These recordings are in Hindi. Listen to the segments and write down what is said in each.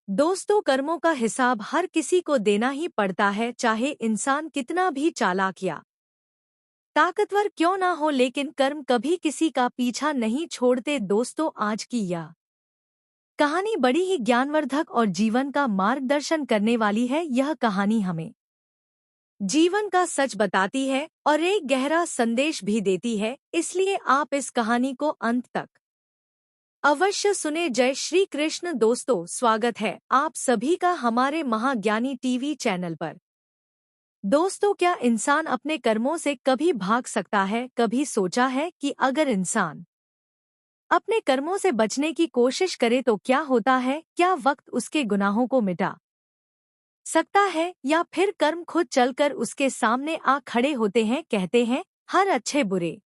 दोस्तों, कर्मों का हिसाब हर किसी को देना ही पड़ता है, चाहे इंसान कितना भी चालाक या ताकतवर क्यों ना हो, लेकिन कर्म कभी किसी का पीछा नहीं छोड़ते। दोस्तों, आज की यह कहानी बड़ी ही ज्ञानवर्धक और जीवन का मार्गदर्शन करने वाली है। यह कहानी हमें जीवन का सच बताती है और एक गहरा संदेश भी देती है, इसलिए आप इस कहानी को अंत तक अवश्य सुने। जय श्री कृष्ण। दोस्तों, स्वागत है आप सभी का हमारे महाज्ञानी टीवी चैनल पर। दोस्तों, क्या इंसान अपने कर्मों से कभी भाग सकता है? कभी सोचा है कि अगर इंसान अपने कर्मों से बचने की कोशिश करे तो क्या होता है? क्या वक्त उसके गुनाहों को मिटा सकता है, या फिर कर्म खुद चलकर उसके सामने आ खड़े होते हैं? कहते हैं, हर अच्छे बुरे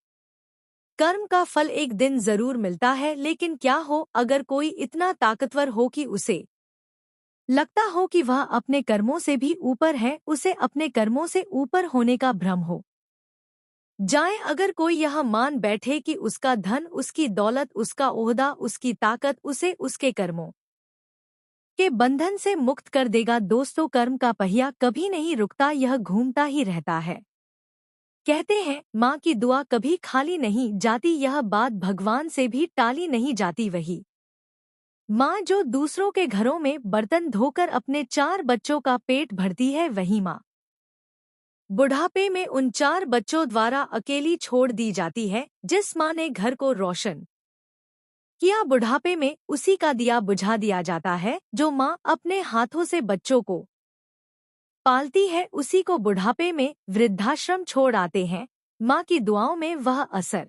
कर्म का फल एक दिन जरूर मिलता है, लेकिन क्या हो अगर कोई इतना ताकतवर हो कि उसे लगता हो कि वह अपने कर्मों से भी ऊपर है, उसे अपने कर्मों से ऊपर होने का भ्रम हो जाए। अगर कोई यह मान बैठे कि उसका धन, उसकी दौलत, उसका ओहदा, उसकी ताकत उसे उसके कर्मों के बंधन से मुक्त कर देगा। दोस्तों, कर्म का पहिया कभी नहीं रुकता, यह घूमता ही रहता है। कहते हैं, माँ की दुआ कभी खाली नहीं जाती, यह बात भगवान से भी टाली नहीं जाती। वही माँ जो दूसरों के घरों में बर्तन धोकर अपने 4 बच्चों का पेट भरती है, वही माँ बुढ़ापे में उन 4 बच्चों द्वारा अकेली छोड़ दी जाती है। जिस माँ ने घर को रोशन किया, बुढ़ापे में उसी का दिया बुझा दिया जाता है। जो माँ अपने हाथों से बच्चों को पालती है, उसी को बुढ़ापे में वृद्धाश्रम छोड़ आते हैं। माँ की दुआओं में वह असर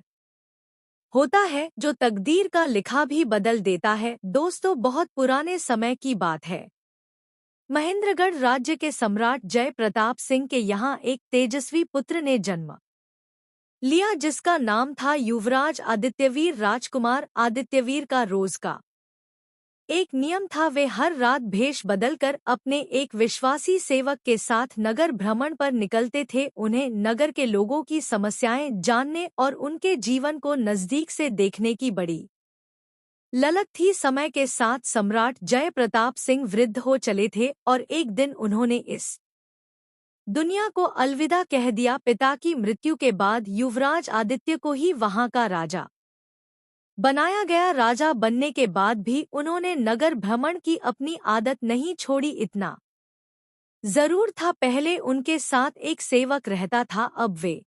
होता है जो तकदीर का लिखा भी बदल देता है। दोस्तों, बहुत पुराने समय की बात है। महेंद्रगढ़ राज्य के सम्राट जय प्रताप सिंह के यहाँ एक तेजस्वी पुत्र ने जन्म लिया, जिसका नाम था युवराज आदित्यवीर। राजकुमार आदित्यवीर का रोज का एक नियम था, वे हर रात भेष बदलकर अपने एक विश्वासी सेवक के साथ नगर भ्रमण पर निकलते थे। उन्हें नगर के लोगों की समस्याएं जानने और उनके जीवन को नजदीक से देखने की बड़ी ललक थी। समय के साथ सम्राट जय प्रताप सिंह वृद्ध हो चले थे और एक दिन उन्होंने इस दुनिया को अलविदा कह दिया। पिता की मृत्यु के बाद युवराज आदित्य को ही वहां का राजा बनाया गया। राजा बनने के बाद भी उन्होंने नगर भ्रमण की अपनी आदत नहीं छोड़ी। इतना जरूर था, पहले उनके साथ एक सेवक रहता था, अब वे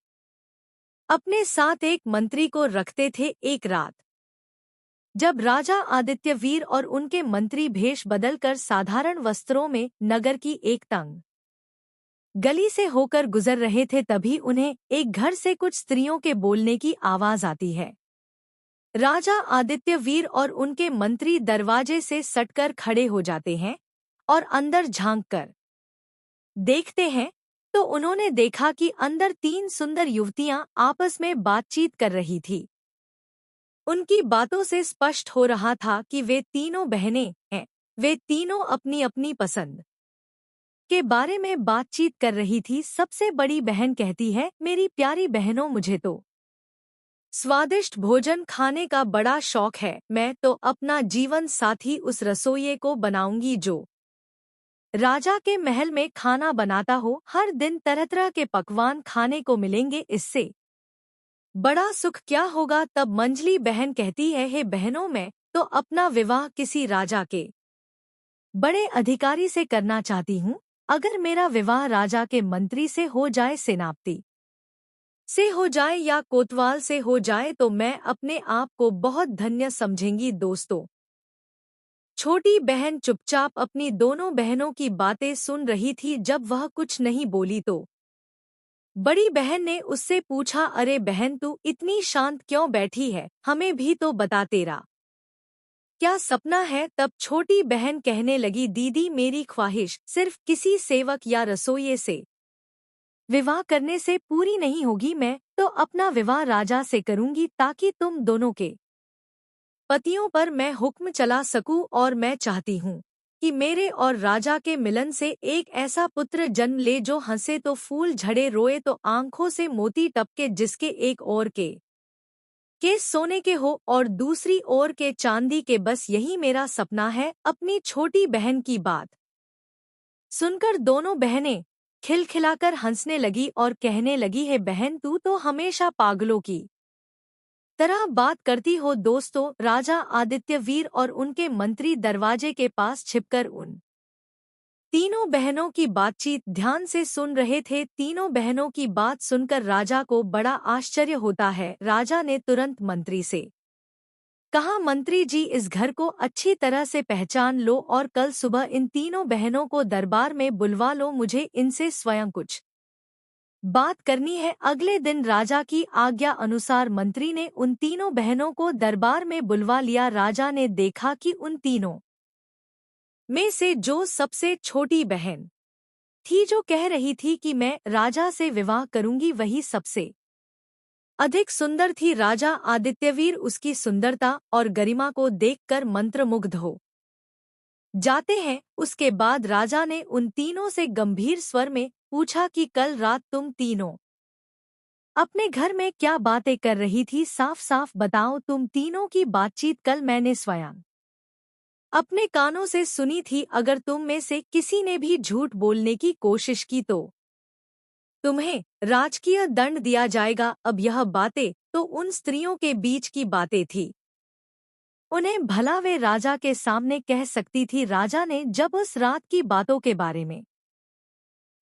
अपने साथ एक मंत्री को रखते थे। एक रात जब राजा आदित्यवीर और उनके मंत्री भेष बदलकर साधारण वस्त्रों में नगर की एक तंग गली से होकर गुजर रहे थे, तभी उन्हें एक घर से कुछ स्त्रियों के बोलने की आवाज आती है। राजा आदित्यवीर और उनके मंत्री दरवाजे से सटकर खड़े हो जाते हैं और अंदर झांककर देखते हैं तो उन्होंने देखा कि अंदर 3 सुंदर युवतियां आपस में बातचीत कर रही थी। उनकी बातों से स्पष्ट हो रहा था कि वे तीनों बहनें हैं। वे तीनों अपनी अपनी पसंद के बारे में बातचीत कर रही थी। सबसे बड़ी बहन कहती है, मेरी प्यारी बहनों, मुझे तो स्वादिष्ट भोजन खाने का बड़ा शौक है। मैं तो अपना जीवन साथी उस रसोइये को बनाऊंगी जो राजा के महल में खाना बनाता हो। हर दिन तरह तरह के पकवान खाने को मिलेंगे, इससे बड़ा सुख क्या होगा। तब मंजली बहन कहती है, हे बहनों, मैं तो अपना विवाह किसी राजा के बड़े अधिकारी से करना चाहती हूँ। अगर मेरा विवाह राजा के मंत्री से हो जाए, सेनापति से हो जाए या कोतवाल से हो जाए, तो मैं अपने आप को बहुत धन्य समझेंगी। दोस्तों, छोटी बहन चुपचाप अपनी दोनों बहनों की बातें सुन रही थी। जब वह कुछ नहीं बोली तो बड़ी बहन ने उससे पूछा, अरे बहन, तू इतनी शांत क्यों बैठी है? हमें भी तो बता, तेरा क्या सपना है? तब छोटी बहन कहने लगी, दीदी, मेरी ख्वाहिश सिर्फ किसी सेवक या रसोइये से विवाह करने से पूरी नहीं होगी। मैं तो अपना विवाह राजा से करूंगी, ताकि तुम दोनों के पतियों पर मैं हुक्म चला सकूं। और मैं चाहती हूँ कि मेरे और राजा के मिलन से एक ऐसा पुत्र जन्म ले जो हंसे तो फूल झड़े, रोए तो आंखों से मोती टपके, जिसके एक और के के सोने के हो और दूसरी ओर के चांदी के, बस यही मेरा सपना है। अपनी छोटी बहन की बात सुनकर दोनों बहनें खिलखिलाकर हंसने लगी और कहने लगी, है बहन, तू तो हमेशा पागलों की तरह बात करती हो। दोस्तों, राजा आदित्यवीर और उनके मंत्री दरवाजे के पास छिपकर उन तीनों बहनों की बातचीत ध्यान से सुन रहे थे। तीनों बहनों की बात सुनकर राजा को बड़ा आश्चर्य होता है। राजा ने तुरंत मंत्री से कहा, मंत्री जी, इस घर को अच्छी तरह से पहचान लो और कल सुबह इन तीनों बहनों को दरबार में बुलवा लो। मुझे इनसे स्वयं कुछ बात करनी है। अगले दिन राजा की आज्ञा अनुसार मंत्री ने उन तीनों बहनों को दरबार में बुलवा लिया। राजा ने देखा कि उन तीनों में से जो सबसे छोटी बहन थी, जो कह रही थी कि मैं राजा से विवाह करूंगी, वही सबसे अधिक सुंदर थी। राजा आदित्यवीर उसकी सुंदरता और गरिमा को देखकर मंत्रमुग्ध हो जाते हैं। उसके बाद राजा ने उन तीनों से गंभीर स्वर में पूछा कि कल रात तुम तीनों अपने घर में क्या बातें कर रही थी? साफ साफ बताओ। तुम तीनों की बातचीत कल मैंने स्वयं अपने कानों से सुनी थी। अगर तुम में से किसी ने भी झूठ बोलने की कोशिश की तो तुम्हें राजकीय दंड दिया जाएगा। अब यह बातें तो उन स्त्रियों के बीच की बातें थी, उन्हें भला वे राजा के सामने कह सकती थी। राजा ने जब उस रात की बातों के बारे में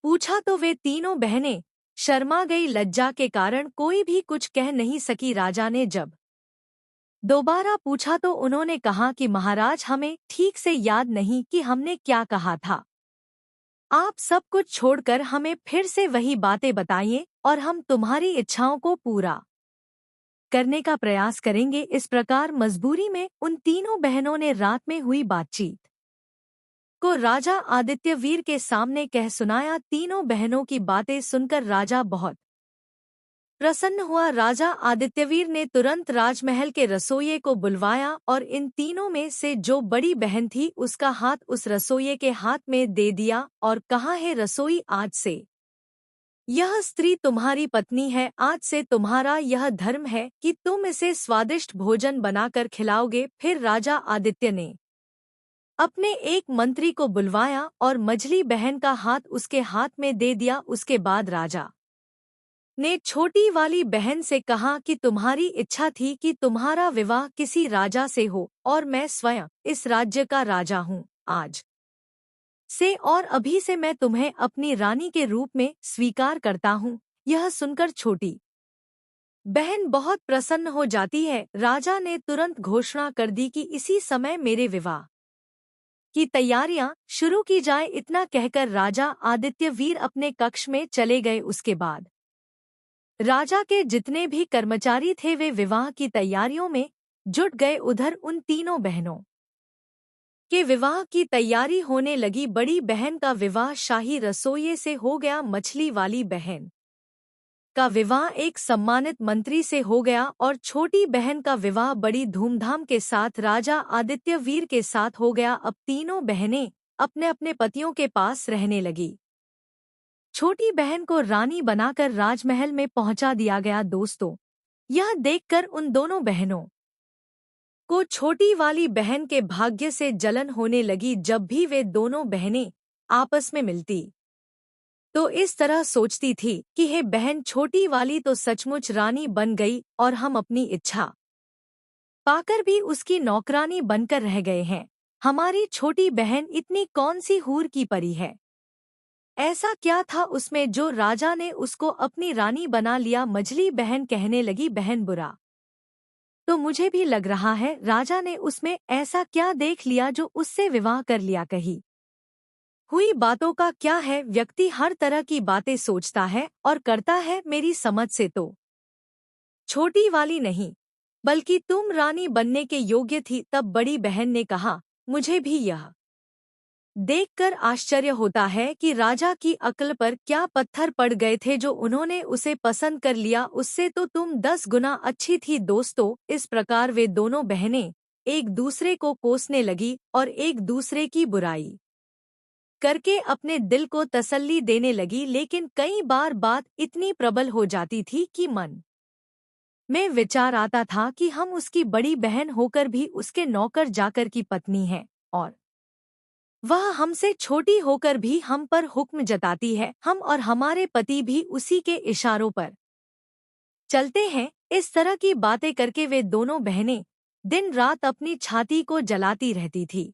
पूछा तो वे तीनों बहनें शर्मा गई। लज्जा के कारण कोई भी कुछ कह नहीं सकी। राजा ने जब दोबारा पूछा तो उन्होंने कहा कि महाराज, हमें ठीक से याद नहीं कि हमने क्या कहा था। आप सब कुछ छोड़कर हमें फिर से वही बातें बताइए और हम तुम्हारी इच्छाओं को पूरा करने का प्रयास करेंगे। इस प्रकार मजबूरी में उन तीनों बहनों ने रात में हुई बातचीत को राजा आदित्यवीर के सामने कह सुनाया। तीनों बहनों की बातें सुनकर राजा बहुत प्रसन्न हुआ। राजा आदित्यवीर ने तुरंत राजमहल के रसोइये को बुलवाया और इन तीनों में से जो बड़ी बहन थी उसका हाथ उस रसोइये के हाथ में दे दिया और कहा, है रसोई, आज से यह स्त्री तुम्हारी पत्नी है। आज से तुम्हारा यह धर्म है कि तुम इसे स्वादिष्ट भोजन बनाकर खिलाओगे। फिर राजा आदित्य ने अपने एक मंत्री को बुलवाया और मझली बहन का हाथ उसके हाथ में दे दिया। उसके बाद राजा ने छोटी वाली बहन से कहा कि तुम्हारी इच्छा थी कि तुम्हारा विवाह किसी राजा से हो और मैं स्वयं इस राज्य का राजा हूँ। आज से और अभी से मैं तुम्हें अपनी रानी के रूप में स्वीकार करता हूँ। यह सुनकर छोटी बहन बहुत प्रसन्न हो जाती है। राजा ने तुरंत घोषणा कर दी कि इसी समय मेरे विवाह की तैयारियां शुरू की जाए। इतना कहकर राजा आदित्यवीर अपने कक्ष में चले गए। उसके बाद राजा के जितने भी कर्मचारी थे वे विवाह की तैयारियों में जुट गए। उधर उन तीनों बहनों के विवाह की तैयारी होने लगी। बड़ी बहन का विवाह शाही रसोइये से हो गया। मछली वाली बहन का विवाह एक सम्मानित मंत्री से हो गया और छोटी बहन का विवाह बड़ी धूमधाम के साथ राजा आदित्यवीर के साथ हो गया। अब तीनों बहनें अपने अपने पतियों के पास रहने लगी। छोटी बहन को रानी बनाकर राजमहल में पहुंचा दिया गया। दोस्तों, यह देखकर उन दोनों बहनों को छोटी वाली बहन के भाग्य से जलन होने लगी। जब भी वे दोनों बहनें आपस में मिलती तो इस तरह सोचती थी कि हे बहन, छोटी वाली तो सचमुच रानी बन गई और हम अपनी इच्छा पाकर भी उसकी नौकरानी बनकर रह गए हैं। हमारी छोटी बहन इतनी कौन सी हूर की परी है? ऐसा क्या था उसमें जो राजा ने उसको अपनी रानी बना लिया? मझली बहन कहने लगी, बहन, बुरा तो मुझे भी लग रहा है। राजा ने उसमें ऐसा क्या देख लिया जो उससे विवाह कर लिया? कही हुई बातों का क्या है? व्यक्ति हर तरह की बातें सोचता है और करता है। मेरी समझ से तो छोटी वाली नहीं बल्कि तुम रानी बनने के योग्य थी। तब बड़ी बहन ने कहा, मुझे भी यह देखकर आश्चर्य होता है कि राजा की अक्ल पर क्या पत्थर पड़ गए थे जो उन्होंने उसे पसंद कर लिया। उससे तो तुम 10 गुना अच्छी थी। दोस्तों, इस प्रकार वे दोनों बहनें एक दूसरे को कोसने लगी और एक दूसरे की बुराई करके अपने दिल को तसल्ली देने लगी। लेकिन कई बार बात इतनी प्रबल हो जाती थी कि मन में विचार आता था कि हम उसकी बड़ी बहन होकर भी उसके नौकर जाकर की पत्नी हैं, और वह हमसे छोटी होकर भी हम पर हुक्म जताती है। हम और हमारे पति भी उसी के इशारों पर चलते हैं। इस तरह की बातें करके वे दोनों बहनें दिन रात अपनी छाती को जलाती रहती थी।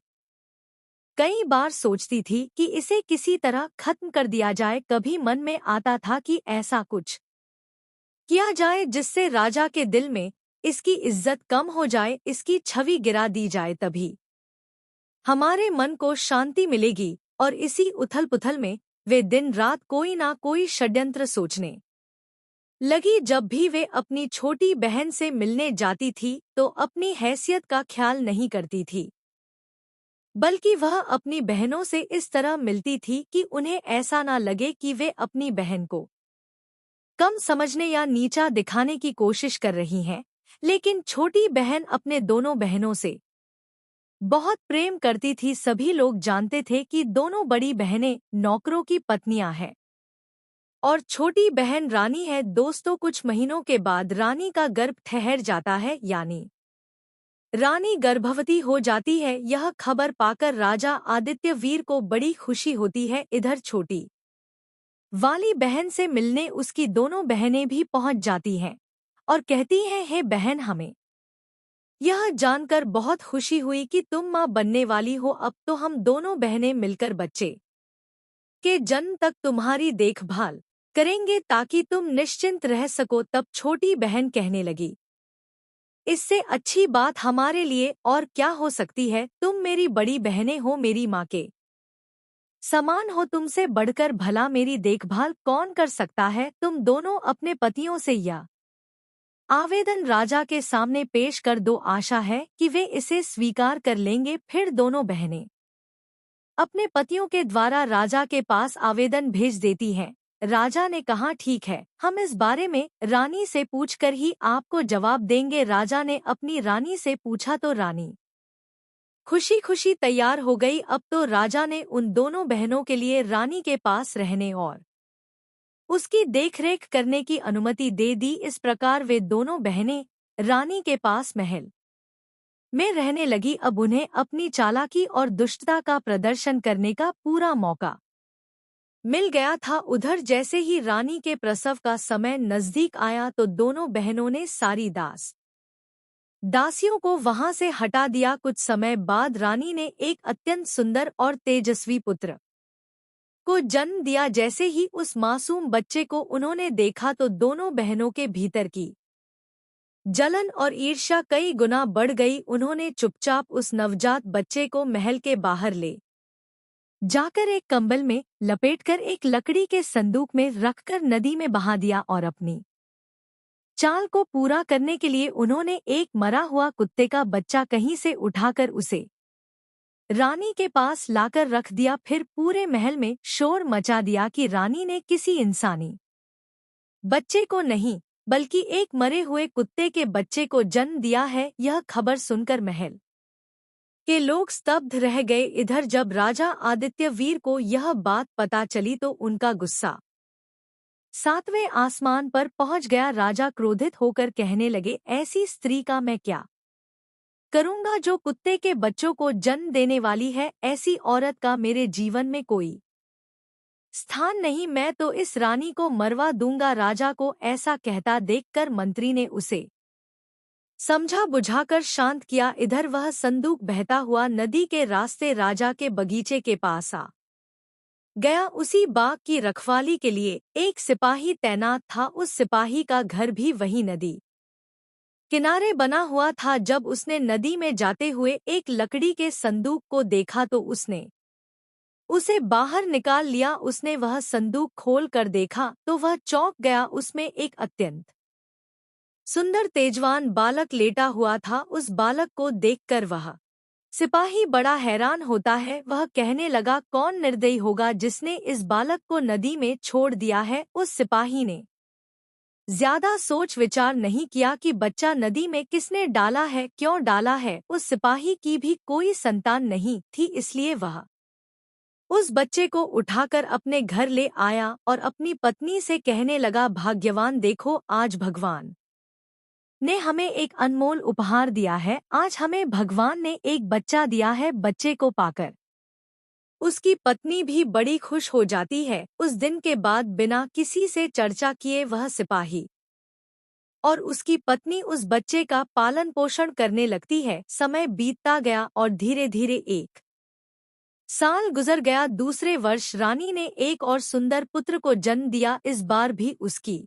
कई बार सोचती थी कि इसे किसी तरह खत्म कर दिया जाए। कभी मन में आता था कि ऐसा कुछ किया जाए जिससे राजा के दिल में इसकी इज्जत कम हो जाए, इसकी छवि गिरा दी जाए, तभी हमारे मन को शांति मिलेगी। और इसी उथल पुथल में वे दिन रात कोई ना कोई षड्यंत्र सोचने लगी। जब भी वे अपनी छोटी बहन से मिलने जाती थी तो अपनी हैसियत का ख्याल नहीं करती थी, बल्कि वह अपनी बहनों से इस तरह मिलती थी कि उन्हें ऐसा ना लगे कि वे अपनी बहन को कम समझने या नीचा दिखाने की कोशिश कर रही हैं। लेकिन छोटी बहन अपने दोनों बहनों से बहुत प्रेम करती थी। सभी लोग जानते थे कि दोनों बड़ी बहनें नौकरों की पत्नियां हैं और छोटी बहन रानी है। दोस्तों, कुछ महीनों के बाद रानी का गर्भ ठहर जाता है, यानी रानी गर्भवती हो जाती है। यह खबर पाकर राजा आदित्य वीर को बड़ी खुशी होती है। इधर छोटी वाली बहन से मिलने उसकी दोनों बहनें भी पहुंच जाती हैं और कहती हैं, हे बहन, हमें यह जानकर बहुत खुशी हुई कि तुम मां बनने वाली हो। अब तो हम दोनों बहनें मिलकर बच्चे के जन्म तक तुम्हारी देखभाल करेंगे ताकि तुम निश्चिंत रह सको। तब छोटी बहन कहने लगी, इससे अच्छी बात हमारे लिए और क्या हो सकती है। तुम मेरी बड़ी बहनें हो, मेरी माँ के समान हो, तुमसे बढ़कर भला मेरी देखभाल कौन कर सकता है। तुम दोनों अपने पतियों से यह आवेदन राजा के सामने पेश कर दो। आशा है कि वे इसे स्वीकार कर लेंगे। फिर दोनों बहनें अपने पतियों के द्वारा राजा के पास आवेदन भेज देती हैं। राजा ने कहा, ठीक है, हम इस बारे में रानी से पूछकर ही आपको जवाब देंगे। राजा ने अपनी रानी से पूछा तो रानी खुशी खुशी तैयार हो गई। अब तो राजा ने उन दोनों बहनों के लिए रानी के पास रहने और उसकी देखरेख करने की अनुमति दे दी। इस प्रकार वे दोनों बहनें रानी के पास महल में रहने लगी। अब उन्हें अपनी चालाकी और दुष्टता का प्रदर्शन करने का पूरा मौका मिल गया था। उधर जैसे ही रानी के प्रसव का समय नजदीक आया तो दोनों बहनों ने सारी दासियों को वहां से हटा दिया। कुछ समय बाद रानी ने एक अत्यंत सुंदर और तेजस्वी पुत्र को जन्म दिया। जैसे ही उस मासूम बच्चे को उन्होंने देखा तो दोनों बहनों के भीतर की जलन और ईर्ष्या कई गुना बढ़ गई। उन्होंने चुपचाप उस नवजात बच्चे को महल के बाहर ले जाकर एक कंबल में लपेटकर एक लकड़ी के संदूक में रखकर नदी में बहा दिया और अपनी चाल को पूरा करने के लिए उन्होंने एक मरा हुआ कुत्ते का बच्चा कहीं से उठाकर उसे रानी के पास लाकर रख दिया। फिर पूरे महल में शोर मचा दिया कि रानी ने किसी इंसानी बच्चे को नहीं बल्कि एक मरे हुए कुत्ते के बच्चे को जन्म दिया है। यह खबर सुनकर महल के लोग स्तब्ध रह गए। इधर जब राजा आदित्य वीर को यह बात पता चली तो उनका गुस्सा 7वें आसमान पर पहुंच गया। राजा क्रोधित होकर कहने लगे, ऐसी स्त्री का मैं क्या करूंगा जो कुत्ते के बच्चों को जन्म देने वाली है। ऐसी औरत का मेरे जीवन में कोई स्थान नहीं। मैं तो इस रानी को मरवा दूंगा। राजा को ऐसा कहता देखकर मंत्री ने उसे समझा बुझाकर शांत किया। इधर वह संदूक बहता हुआ नदी के रास्ते राजा के बगीचे के पास आ गया। उसी बाग की रखवाली के लिए एक सिपाही तैनात था। उस सिपाही का घर भी वही नदी किनारे बना हुआ था। जब उसने नदी में जाते हुए एक लकड़ी के संदूक को देखा तो उसने उसे बाहर निकाल लिया। उसने वह संदूक खोल कर देखा तो वह चौंक गया। उसमें एक अत्यंत सुंदर तेजवान बालक लेटा हुआ था। उस बालक को देखकर वह सिपाही बड़ा हैरान होता है। वह कहने लगा, कौन निर्दयी होगा जिसने इस बालक को नदी में छोड़ दिया है। उस सिपाही ने ज्यादा सोच विचार नहीं किया कि बच्चा नदी में किसने डाला है, क्यों डाला है। उस सिपाही की भी कोई संतान नहीं थी, इसलिए वह उस बच्चे को उठाकर अपने घर ले आया और अपनी पत्नी से कहने लगा, भाग्यवान देखो, आज भगवान ने हमें एक अनमोल उपहार दिया है। आज हमें भगवान ने एक बच्चा दिया है। बच्चे को पाकर उसकी पत्नी भी बड़ी खुश हो जाती है। उस दिन के बाद बिना किसी से चर्चा किए वह सिपाही और उसकी पत्नी उस बच्चे का पालन पोषण करने लगती है। समय बीतता गया और धीरे धीरे एक साल गुजर गया। दूसरे वर्ष रानी ने एक और सुंदर पुत्र को जन्म दिया। इस बार भी उसकी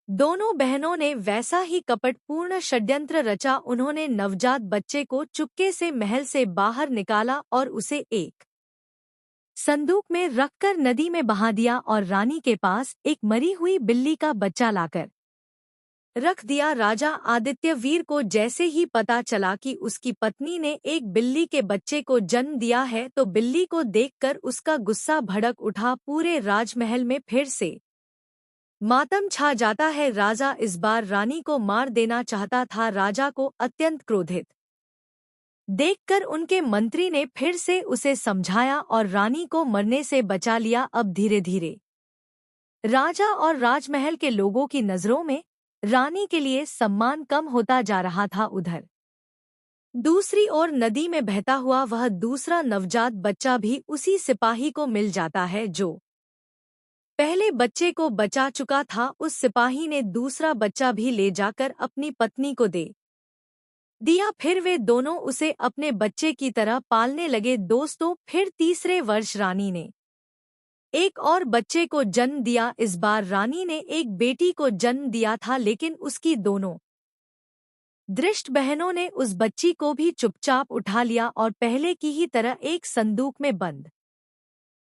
दोनों बहनों ने वैसा ही कपटपूर्ण षड्यंत्र रचा। उन्होंने नवजात बच्चे को चुपके से महल से बाहर निकाला और उसे एक संदूक में रखकर नदी में बहा दिया और रानी के पास एक मरी हुई बिल्ली का बच्चा लाकर रख दिया। राजा आदित्यवीर को जैसे ही पता चला कि उसकी पत्नी ने एक बिल्ली के बच्चे को जन्म दिया है तो बिल्ली को देखकर उसका गुस्सा भड़क उठा। पूरे राजमहल में फिर से मातम छा जाता है। राजा इस बार रानी को मार देना चाहता था। राजा को अत्यंत क्रोधित देखकर उनके मंत्री ने फिर से उसे समझाया और रानी को मरने से बचा लिया। अब धीरे धीरे राजा और राजमहल के लोगों की नजरों में रानी के लिए सम्मान कम होता जा रहा था। उधर दूसरी ओर नदी में बहता हुआ वह दूसरा नवजात बच्चा भी उसी सिपाही को मिल जाता है जो पहले बच्चे को बचा चुका था। उस सिपाही ने दूसरा बच्चा भी ले जाकर अपनी पत्नी को दे दिया। फिर वे दोनों उसे अपने बच्चे की तरह पालने लगे। दोस्तों, फिर तीसरे वर्ष रानी ने एक और बच्चे को जन्म दिया। इस बार रानी ने एक बेटी को जन्म दिया था, लेकिन उसकी दोनों दृष्ट बहनों ने उस बच्ची को भी चुपचाप उठा लिया और पहले की ही तरह एक संदूक में बंद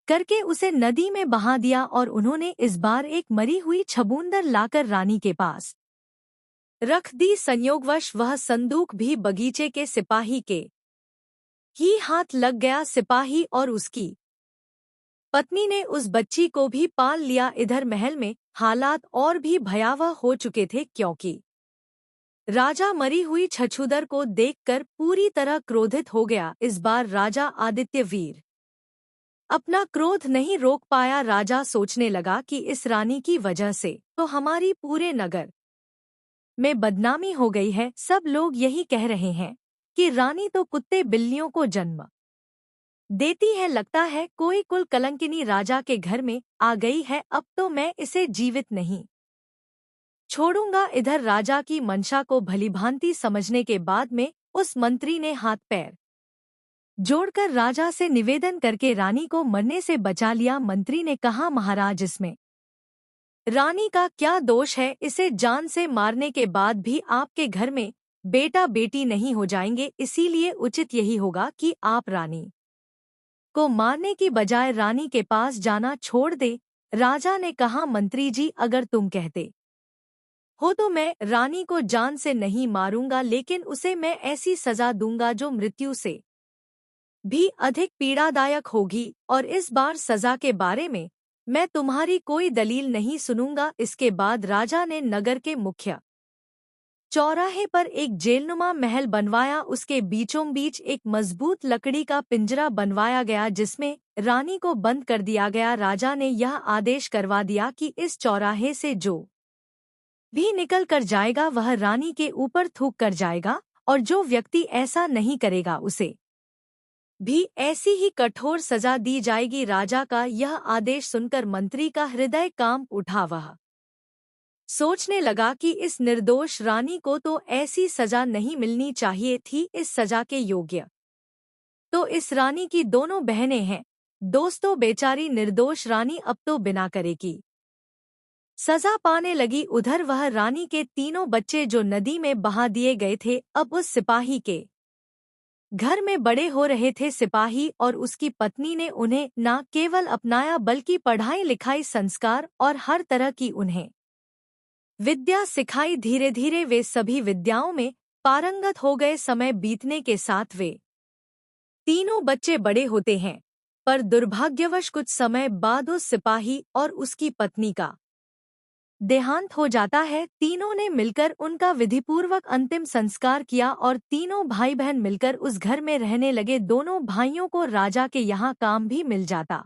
करके उसे नदी में बहा दिया। और उन्होंने इस बार एक मरी हुई छबूंदर लाकर रानी के पास रख दी। संयोगवश वह संदूक भी बगीचे के सिपाही के ही हाथ लग गया। सिपाही और उसकी पत्नी ने उस बच्ची को भी पाल लिया। इधर महल में हालात और भी भयावह हो चुके थे, क्योंकि राजा मरी हुई छछूदर को देखकर पूरी तरह क्रोधित हो गया। इस बार राजा आदित्यवीर अपना क्रोध नहीं रोक पाया। राजा सोचने लगा कि इस रानी की वजह से तो हमारी पूरे नगर में बदनामी हो गई है। सब लोग यही कह रहे हैं कि रानी तो कुत्ते बिल्लियों को जन्म देती है। लगता है कोई कुल कलंकिनी राजा के घर में आ गई है। अब तो मैं इसे जीवित नहीं छोड़ूंगा। इधर राजा की मंशा को भलीभांति समझने के बाद में उस मंत्री ने हाथ पैर जोड़कर राजा से निवेदन करके रानी को मरने से बचा लिया। मंत्री ने कहा, महाराज, इसमें रानी का क्या दोष है? इसे जान से मारने के बाद भी आपके घर में बेटा बेटी नहीं हो जाएंगे। इसीलिए उचित यही होगा कि आप रानी को मारने की बजाय रानी के पास जाना छोड़ दे। राजा ने कहा, मंत्री जी, अगर तुम कहते हो तो मैं रानी को जान से नहीं मारूंगा, लेकिन उसे मैं ऐसी सजा दूंगा जो मृत्यु से भी अधिक पीड़ादायक होगी। और इस बार सजा के बारे में मैं तुम्हारी कोई दलील नहीं सुनूंगा। इसके बाद राजा ने नगर के मुख्य चौराहे पर एक जेलनुमा महल बनवाया। उसके बीचों बीच एक मजबूत लकड़ी का पिंजरा बनवाया गया, जिसमें रानी को बंद कर दिया गया। राजा ने यह आदेश करवा दिया कि इस चौराहे से जो भी निकल कर जाएगा वह रानी के ऊपर थूक कर जाएगा, और जो व्यक्ति ऐसा नहीं करेगा उसे भी ऐसी ही कठोर सजा दी जाएगी। राजा का यह आदेश सुनकर मंत्री का हृदय कांप उठा। वह सोचने लगा कि इस निर्दोष रानी को तो ऐसी सजा नहीं मिलनी चाहिए थी। इस सजा के योग्य तो इस रानी की दोनों बहनें हैं। दोस्तों, बेचारी निर्दोष रानी अब तो बिना करे की सजा पाने लगी। उधर वह रानी के तीनों बच्चे जो नदी में बहा दिए गए थे, अब उस सिपाही के घर में बड़े हो रहे थे। सिपाही और उसकी पत्नी ने उन्हें न केवल अपनाया बल्कि पढ़ाई लिखाई, संस्कार और हर तरह की उन्हें विद्या सिखाई। धीरे धीरे वे सभी विद्याओं में पारंगत हो गए। समय बीतने के साथ वे तीनों बच्चे बड़े होते हैं, पर दुर्भाग्यवश कुछ समय बाद उस सिपाही और उसकी पत्नी का देहांत हो जाता है। तीनों ने मिलकर उनका विधिपूर्वक अंतिम संस्कार किया और तीनों भाई बहन मिलकर उस घर में रहने लगे। दोनों भाइयों को राजा के यहाँ काम भी मिल जाता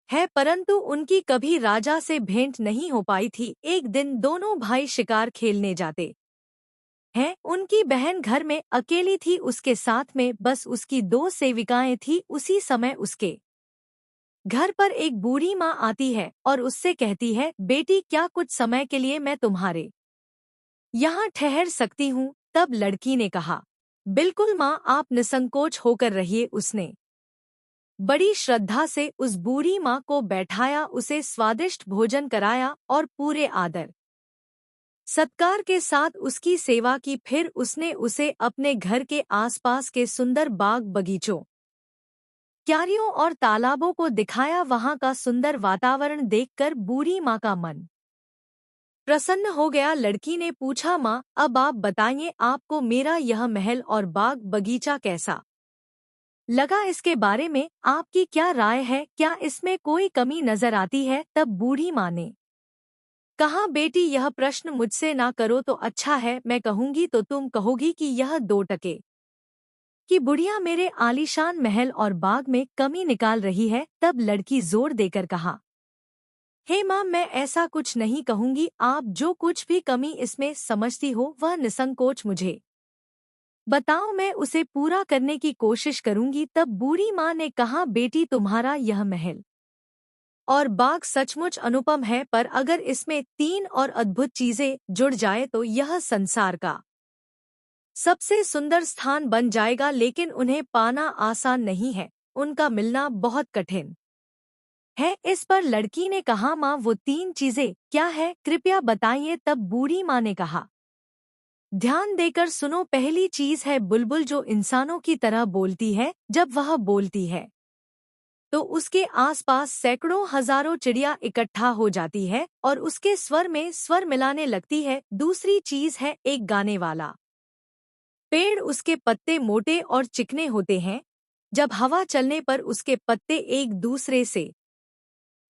है, परंतु उनकी कभी राजा से भेंट नहीं हो पाई थी। एक दिन दोनों भाई शिकार खेलने जाते हैं, उनकी बहन घर में अकेली थी, उसके साथ में बस उसकी 2 सेविकाएं थी। उसी समय उसके घर पर एक बूढ़ी माँ आती है और उससे कहती है, बेटी क्या कुछ समय के लिए मैं तुम्हारे यहाँ ठहर सकती हूँ? तब लड़की ने कहा, बिल्कुल माँ, आप निसंकोच होकर रहिए। उसने बड़ी श्रद्धा से उस बूढ़ी माँ को बैठाया, उसे स्वादिष्ट भोजन कराया और पूरे आदर सत्कार के साथ उसकी सेवा की। फिर उसने उसे अपने घर के आसपास के सुंदर बाग बगीचों, क्यारियों और तालाबों को दिखाया। वहां का सुंदर वातावरण देखकर बूढ़ी माँ का मन प्रसन्न हो गया। लड़की ने पूछा, माँ, अब आप बताइए, आपको मेरा यह महल और बाग बगीचा कैसा लगा? इसके बारे में आपकी क्या राय है? क्या इसमें कोई कमी नजर आती है? तब बूढ़ी माँ ने कहा, बेटी, यह प्रश्न मुझसे ना करो तो अच्छा है। मैं कहूंगी तो तुम कहोगी कि यह 2 टके कि बुढ़िया मेरे आलीशान महल और बाग में कमी निकाल रही है। तब लड़की जोर देकर कहा, हे माँ, मैं ऐसा कुछ नहीं कहूंगी। आप जो कुछ भी कमी इसमें समझती हो वह निसंकोच मुझे बताओ, मैं उसे पूरा करने की कोशिश करूंगी। तब बूढ़ी माँ ने कहा, बेटी, तुम्हारा यह महल और बाग सचमुच अनुपम है, पर अगर इसमें 3 और अद्भुत चीजें जुड़ जाए तो यह संसार का सबसे सुंदर स्थान बन जाएगा। लेकिन उन्हें पाना आसान नहीं है, उनका मिलना बहुत कठिन है। इस पर लड़की ने कहा, माँ, वो 3 चीजें क्या है? कृपया बताइए। तब बूढ़ी माँ ने कहा, ध्यान देकर सुनो। पहली चीज है बुलबुल, जो इंसानों की तरह बोलती है। जब वह बोलती है तो उसके आसपास सैकड़ों हजारों चिड़िया इकट्ठा हो जाती है और उसके स्वर में स्वर मिलाने लगती है। दूसरी चीज है एक गाने वाला पेड़, उसके पत्ते मोटे और चिकने होते हैं। जब हवा चलने पर उसके पत्ते एक दूसरे से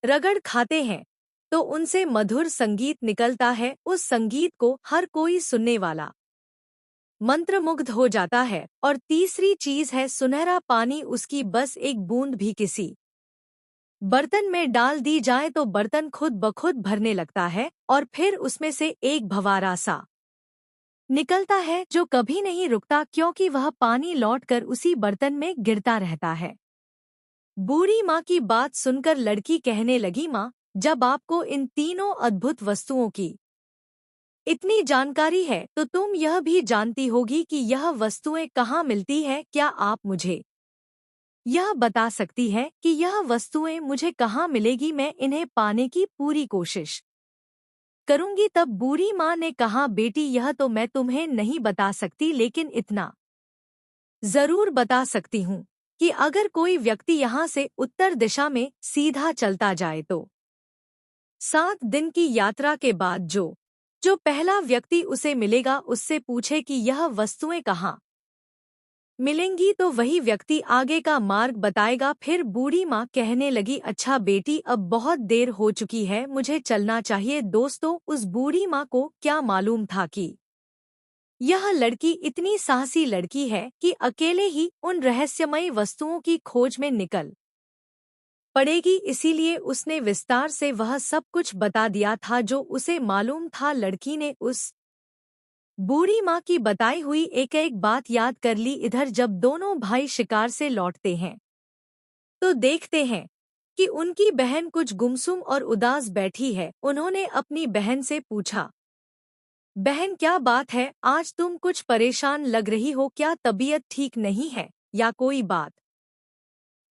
रगड़ खाते हैं तो उनसे मधुर संगीत निकलता है। उस संगीत को हर कोई सुनने वाला मंत्रमुग्ध हो जाता है। और तीसरी चीज है सुनहरा पानी, उसकी बस एक बूंद भी किसी बर्तन में डाल दी जाए तो बर्तन खुद ब खुद भरने लगता है और फिर उसमें से एक भंवारा सा निकलता है जो कभी नहीं रुकता, क्योंकि वह पानी लौटकर उसी बर्तन में गिरता रहता है। बूढ़ी माँ की बात सुनकर लड़की कहने लगी, माँ, जब आपको इन तीनों अद्भुत वस्तुओं की इतनी जानकारी है तो तुम यह भी जानती होगी कि यह वस्तुएं कहाँ मिलती है। क्या आप मुझे यह बता सकती है कि यह वस्तुएं मुझे कहाँ मिलेगी? मैं इन्हें पाने की पूरी कोशिश करूंगी। तब बूढ़ी माँ ने कहा, बेटी, यह तो मैं तुम्हें नहीं बता सकती, लेकिन इतना जरूर बता सकती हूँ कि अगर कोई व्यक्ति यहाँ से उत्तर दिशा में सीधा चलता जाए तो 7 दिन की यात्रा के बाद जो पहला व्यक्ति उसे मिलेगा उससे पूछे कि यह वस्तुएं कहाँ मिलेंगी, तो वही व्यक्ति आगे का मार्ग बताएगा। फिर बूढ़ी माँ कहने लगी, अच्छा बेटी, अब बहुत देर हो चुकी है, मुझे चलना चाहिए। दोस्तों, उस बूढ़ी माँ को क्या मालूम था कि यह लड़की इतनी साहसी लड़की है कि अकेले ही उन रहस्यमयी वस्तुओं की खोज में निकल पड़ेगी। इसीलिए उसने विस्तार से वह सब कुछ बता दिया था जो उसे मालूम था। लड़की ने उस बूढ़ी माँ की बताई हुई एक एक बात याद कर ली। इधर जब दोनों भाई शिकार से लौटते हैं तो देखते हैं कि उनकी बहन कुछ गुमसुम और उदास बैठी है। उन्होंने अपनी बहन से पूछा, बहन, क्या बात है? आज तुम कुछ परेशान लग रही हो, क्या तबीयत ठीक नहीं है या कोई बात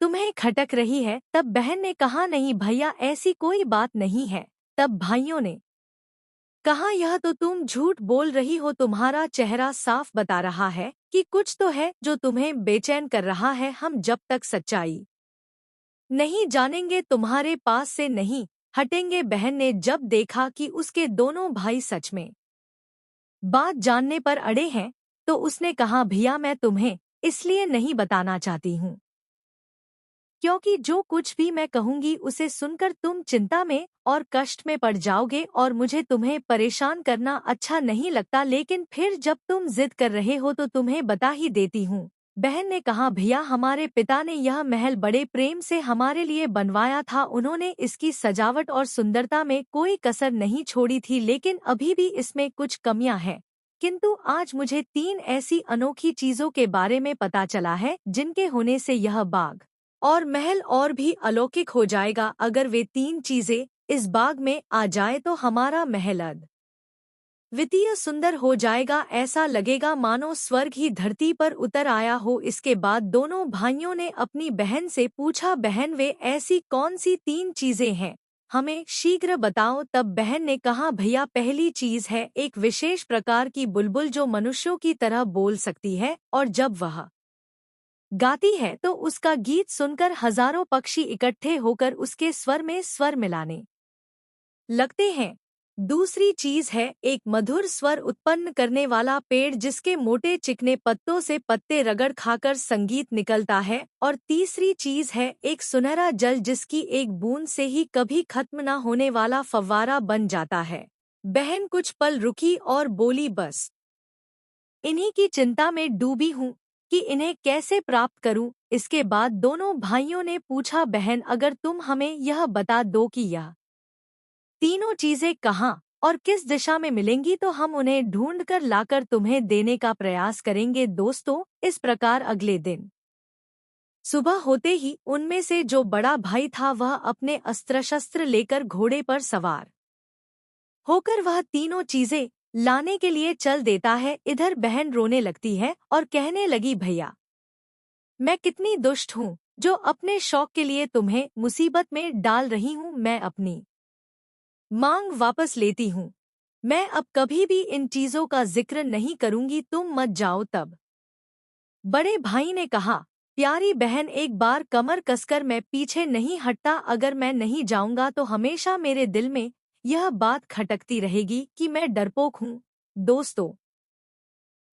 तुम्हें खटक रही है? तब बहन ने कहा, नहीं भैया, ऐसी कोई बात नहीं है। तब भाइयों ने कहा, यह तो तुम झूठ बोल रही हो, तुम्हारा चेहरा साफ बता रहा है कि कुछ तो है जो तुम्हें बेचैन कर रहा है। हम जब तक सच्चाई नहीं जानेंगे तुम्हारे पास से नहीं हटेंगे। बहन ने जब देखा कि उसके दोनों भाई सच में बात जानने पर अड़े हैं तो उसने कहा, भैया, मैं तुम्हें इसलिए नहीं बताना चाहती हूँ क्योंकि जो कुछ भी मैं कहूंगी उसे सुनकर तुम चिंता में और कष्ट में पड़ जाओगे और मुझे तुम्हें परेशान करना अच्छा नहीं लगता। लेकिन फिर जब तुम जिद कर रहे हो तो तुम्हें बता ही देती हूँ। बहन ने कहा, भैया, हमारे पिता ने यह महल बड़े प्रेम से हमारे लिए बनवाया था। उन्होंने इसकी सजावट और सुंदरता में कोई कसर नहीं छोड़ी थी, लेकिन अभी भी इसमें कुछ कमियां हैं किंतु आज मुझे 3 ऐसी अनोखी चीजों के बारे में पता चला है जिनके होने से यह बाग और महल और भी अलौकिक हो जाएगा। अगर वे 3 चीजें इस बाग में आ जाए तो हमारा महल वित्तीय सुंदर हो जाएगा, ऐसा लगेगा मानो स्वर्ग ही धरती पर उतर आया हो। इसके बाद दोनों भाइयों ने अपनी बहन से पूछा, बहन वे ऐसी कौन सी 3 चीजें हैं, हमें शीघ्र बताओ। तब बहन ने कहा, भैया पहली चीज है एक विशेष प्रकार की बुलबुल जो मनुष्यों की तरह बोल सकती है, और जब वह गाती है तो उसका गीत सुनकर हजारों पक्षी इकट्ठे होकर उसके स्वर में स्वर मिलाने लगते हैं। दूसरी चीज है एक मधुर स्वर उत्पन्न करने वाला पेड़ जिसके मोटे चिकने पत्तों से पत्ते रगड़ खाकर संगीत निकलता है। और तीसरी चीज है एक सुनहरा जल जिसकी एक बूंद से ही कभी खत्म न होने वाला फव्वारा बन जाता है। बहन कुछ पल रुकी और बोली, बस इन्हीं की चिंता में डूबी हूँ कि इन्हें कैसे प्राप्त करूँ। इसके बाद दोनों भाइयों ने पूछा, बहन अगर तुम हमें यह बता दो कि यह तीनों चीजें कहाँ और किस दिशा में मिलेंगी तो हम उन्हें ढूंढकर लाकर तुम्हें देने का प्रयास करेंगे। दोस्तों, इस प्रकार अगले दिन सुबह होते ही उनमें से जो बड़ा भाई था वह अपने अस्त्र शस्त्र लेकर घोड़े पर सवार होकर वह तीनों चीजें लाने के लिए चल देता है। इधर बहन रोने लगती है और कहने लगी, भैया मैं कितनी दुष्ट हूँ जो अपने शौक के लिए तुम्हें मुसीबत में डाल रही हूँ। मैं अपनी मांग वापस लेती हूँ। मैं अब कभी भी इन चीजों का जिक्र नहीं करूंगी, तुम मत जाओ। तब बड़े भाई ने कहा, प्यारी बहन एक बार कमर कसकर मैं पीछे नहीं हटता। अगर मैं नहीं जाऊंगा तो हमेशा मेरे दिल में यह बात खटकती रहेगी कि मैं डरपोक हूँ। दोस्तों,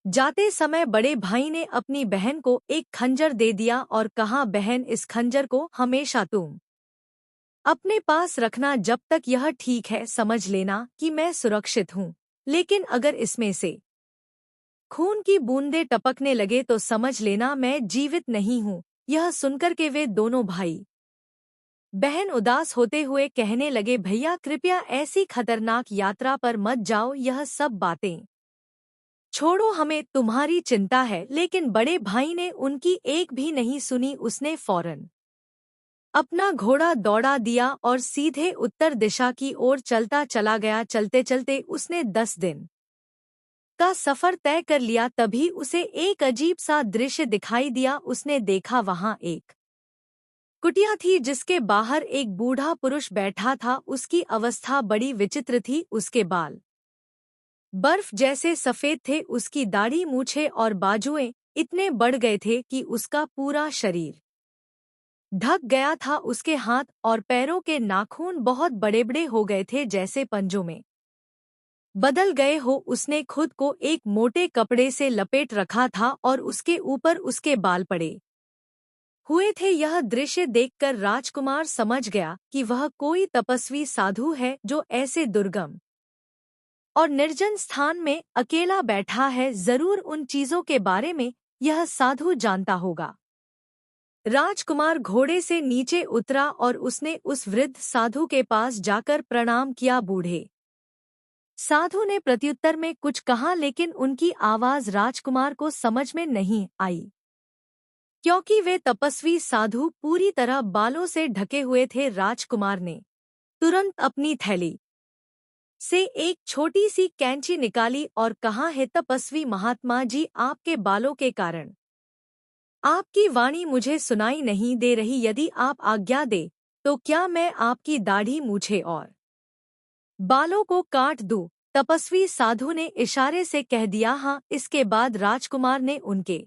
जाते समय बड़े भाई ने अपनी बहन को एक खंजर दे दिया और कहा, बहन इस खंजर को हमेशा तुम अपने पास रखना जब तक यह ठीक है। समझ लेना कि मैं सुरक्षित हूँ, लेकिन अगर इसमें से खून की बूंदें टपकने लगे तो समझ लेना मैं जीवित नहीं हूँ। यह सुनकर के वे दोनों भाई बहन उदास होते हुए कहने लगे, भैया कृपया ऐसी खतरनाक यात्रा पर मत जाओ। यह सब बातें छोड़ो, हमें तुम्हारी चिंता है। लेकिन बड़े भाई ने उनकी एक भी नहीं सुनी। उसने फौरन अपना घोड़ा दौड़ा दिया और सीधे उत्तर दिशा की ओर चलता चला गया। चलते चलते उसने 10 दिन का सफर तय कर लिया। तभी उसे एक अजीब सा दृश्य दिखाई दिया। उसने देखा वहां एक कुटिया थी जिसके बाहर एक बूढ़ा पुरुष बैठा था। उसकी अवस्था बड़ी विचित्र थी। उसके बाल बर्फ जैसे सफेद थे। उसकी दाढ़ी, मूछें और बाजुएं इतने बढ़ गए थे कि उसका पूरा शरीर ढक गया था। उसके हाथ और पैरों के नाखून बहुत बड़े बड़े हो गए थे, जैसे पंजों में बदल गए हो। उसने खुद को एक मोटे कपड़े से लपेट रखा था और उसके ऊपर उसके बाल पड़े हुए थे। यह दृश्य देखकर राजकुमार समझ गया कि वह कोई तपस्वी साधु है जो ऐसे दुर्गम और निर्जन स्थान में अकेला बैठा है। जरूर उन चीजों के बारे में यह साधु जानता होगा। राजकुमार घोड़े से नीचे उतरा और उसने उस वृद्ध साधु के पास जाकर प्रणाम किया। बूढ़े साधु ने प्रत्युत्तर में कुछ कहा, लेकिन उनकी आवाज राजकुमार को समझ में नहीं आई, क्योंकि वे तपस्वी साधु पूरी तरह बालों से ढके हुए थे। राजकुमार ने तुरंत अपनी थैली से एक छोटी सी कैंची निकाली और कहा, हे तपस्वी महात्मा जी, आपके बालों के कारण आपकी वाणी मुझे सुनाई नहीं दे रही। यदि आप आज्ञा दे तो क्या मैं आपकी दाढ़ी, मूछें और बालों को काट दूं? तपस्वी साधु ने इशारे से कह दिया, हाँ। इसके बाद राजकुमार ने उनके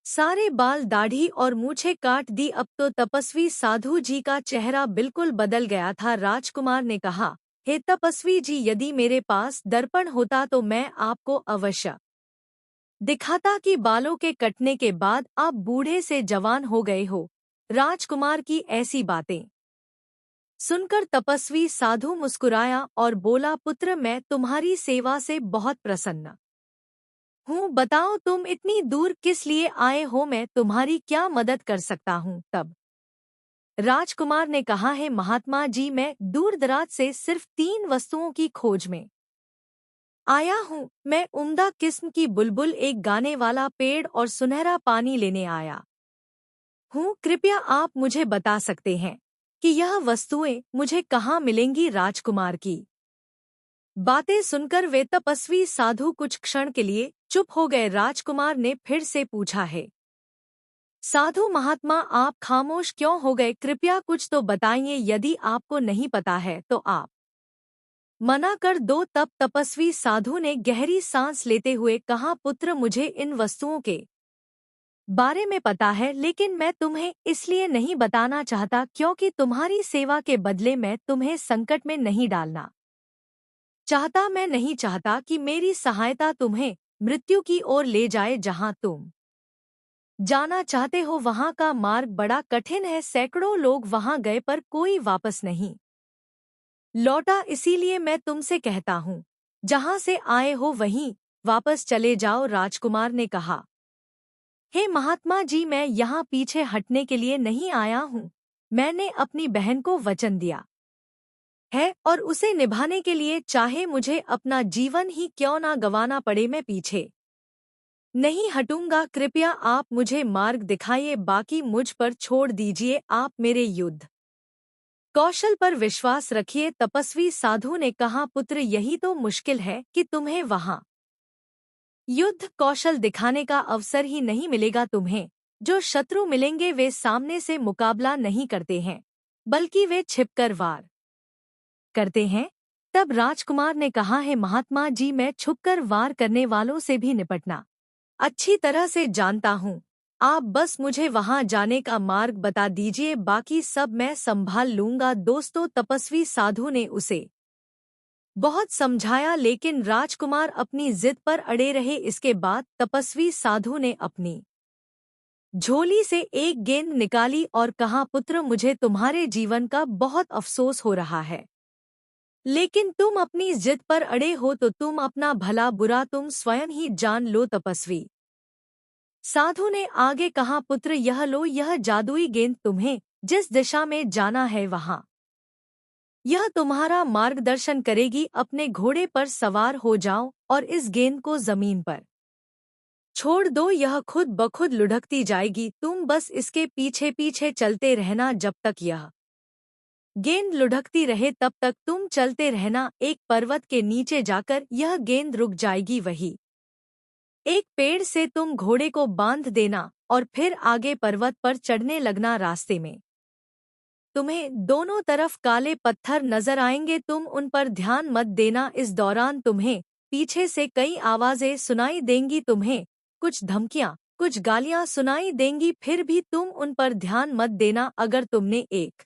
सारे बाल, दाढ़ी और मूछें काट दी। अब तो तपस्वी साधु जी का चेहरा बिल्कुल बदल गया था। राजकुमार ने कहा, हे तपस्वी जी, यदि मेरे पास दर्पण होता तो मैं आपको अवश्य दिखाता कि बालों के कटने के बाद आप बूढ़े से जवान हो गए हो। राजकुमार की ऐसी बातें सुनकर तपस्वी साधु मुस्कुराया और बोला, पुत्र मैं तुम्हारी सेवा से बहुत प्रसन्न हूँ। बताओ तुम इतनी दूर किस लिए आए हो, मैं तुम्हारी क्या मदद कर सकता हूँ? तब राजकुमार ने कहा, है महात्मा जी, मैं दूर दराज से सिर्फ 3 वस्तुओं की खोज में आया हूँ, मैं उम्दा किस्म की बुलबुल, एक गाने वाला पेड़ और सुनहरा पानी लेने आया हूँ। कृपया आप मुझे बता सकते हैं कि यह वस्तुएं मुझे कहाँ मिलेंगी? राजकुमार की बातें सुनकर वे तपस्वी साधु कुछ क्षण के लिए चुप हो गए। राजकुमार ने फिर से पूछा है, साधु महात्मा, आप खामोश क्यों हो गए? कृपया कुछ तो बताइए। यदि आपको नहीं पता है तो आप मना कर दो। तब तपस्वी साधु ने गहरी सांस लेते हुए कहा, पुत्र, मुझे इन वस्तुओं के बारे में पता है, लेकिन मैं तुम्हें इसलिए नहीं बताना चाहता क्योंकि तुम्हारी सेवा के बदले मैं तुम्हें संकट में नहीं डालना चाहता। मैं नहीं चाहता कि मेरी सहायता तुम्हें मृत्यु की ओर ले जाए। जहां तुम जाना चाहते हो वहां का मार्ग बड़ा कठिन है। सैकड़ों लोग वहां गए पर कोई वापस नहीं लौटा। इसीलिए मैं तुमसे कहता हूँ, जहां से आए हो वहीं वापस चले जाओ। राजकुमार ने कहा, हे महात्मा जी, मैं यहाँ पीछे हटने के लिए नहीं आया हूँ। मैंने अपनी बहन को वचन दिया है और उसे निभाने के लिए, चाहे मुझे अपना जीवन ही क्यों ना गंवाना पड़े, मैं पीछे नहीं हटूंगा। कृपया आप मुझे मार्ग दिखाइए, बाकी मुझ पर छोड़ दीजिए। आप मेरे युद्ध कौशल पर विश्वास रखिए। तपस्वी साधु ने कहा, पुत्र, यही तो मुश्किल है कि तुम्हें वहां युद्ध कौशल दिखाने का अवसर ही नहीं मिलेगा। तुम्हें जो शत्रु मिलेंगे वे सामने से मुकाबला नहीं करते हैं, बल्कि वे छिपकर वार करते हैं। तब राजकुमार ने कहा, है महात्मा जी, मैं छुपकर वार करने वालों से भी निपटना अच्छी तरह से जानता हूँ। आप बस मुझे वहां जाने का मार्ग बता दीजिए, बाकी सब मैं संभाल लूंगा। दोस्तों, तपस्वी साधु ने उसे बहुत समझाया, लेकिन राजकुमार अपनी जिद पर अड़े रहे। इसके बाद तपस्वी साधु ने अपनी झोली से एक गेंद निकाली और कहा, पुत्र, मुझे तुम्हारे जीवन का बहुत अफसोस हो रहा है, लेकिन तुम अपनी जिद पर अड़े हो तो तुम अपना भला बुरा तुम स्वयं ही जान लो। तपस्वी साधु ने आगे कहा, पुत्र, यह लो, यह जादुई गेंद। तुम्हें जिस दिशा में जाना है वहां यह तुम्हारा मार्गदर्शन करेगी। अपने घोड़े पर सवार हो जाओ और इस गेंद को जमीन पर छोड़ दो, यह खुद ब खुद लुढ़कती जाएगी। तुम बस इसके पीछे पीछे चलते रहना। जब तक यह गेंद लुढ़कती रहे तब तक तुम चलते रहना। एक पर्वत के नीचे जाकर यह गेंद रुक जाएगी। वही एक पेड़ से तुम घोड़े को बांध देना और फिर आगे पर्वत पर चढ़ने लगना। रास्ते में तुम्हें दोनों तरफ काले पत्थर नजर आएंगे, तुम उन पर ध्यान मत देना। इस दौरान तुम्हें पीछे से कई आवाजें सुनाई देंगी, तुम्हें कुछ धमकियां, कुछ गालियां सुनाई देंगी, फिर भी तुम उन पर ध्यान मत देना। अगर तुमने एक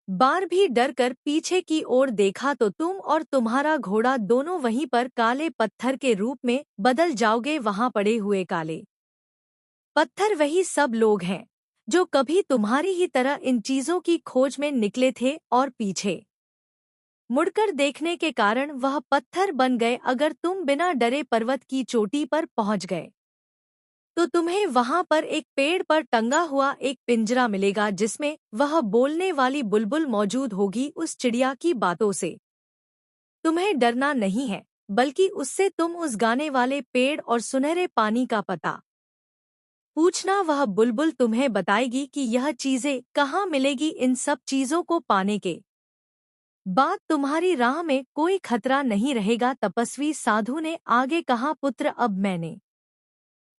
बार भी डर कर पीछे की ओर देखा तो तुम और तुम्हारा घोड़ा दोनों वहीं पर काले पत्थर के रूप में बदल जाओगे। वहां पड़े हुए काले पत्थर वही सब लोग हैं जो कभी तुम्हारी ही तरह इन चीजों की खोज में निकले थे और पीछे मुड़कर देखने के कारण वह पत्थर बन गए। अगर तुम बिना डरे पर्वत की चोटी पर पहुंच गए तो तुम्हें वहां पर एक पेड़ पर टंगा हुआ एक पिंजरा मिलेगा, जिसमें वह बोलने वाली बुलबुल मौजूद होगी। उस चिड़िया की बातों से तुम्हें डरना नहीं है, बल्कि उससे तुम उस गाने वाले पेड़ और सुनहरे पानी का पता पूछना। वह बुलबुल तुम्हें बताएगी कि यह चीजें कहाँ मिलेगी। इन सब चीजों को पाने के बाद तुम्हारी राह में कोई खतरा नहीं रहेगा। तपस्वी साधु ने आगे कहा, पुत्र, अब मैंने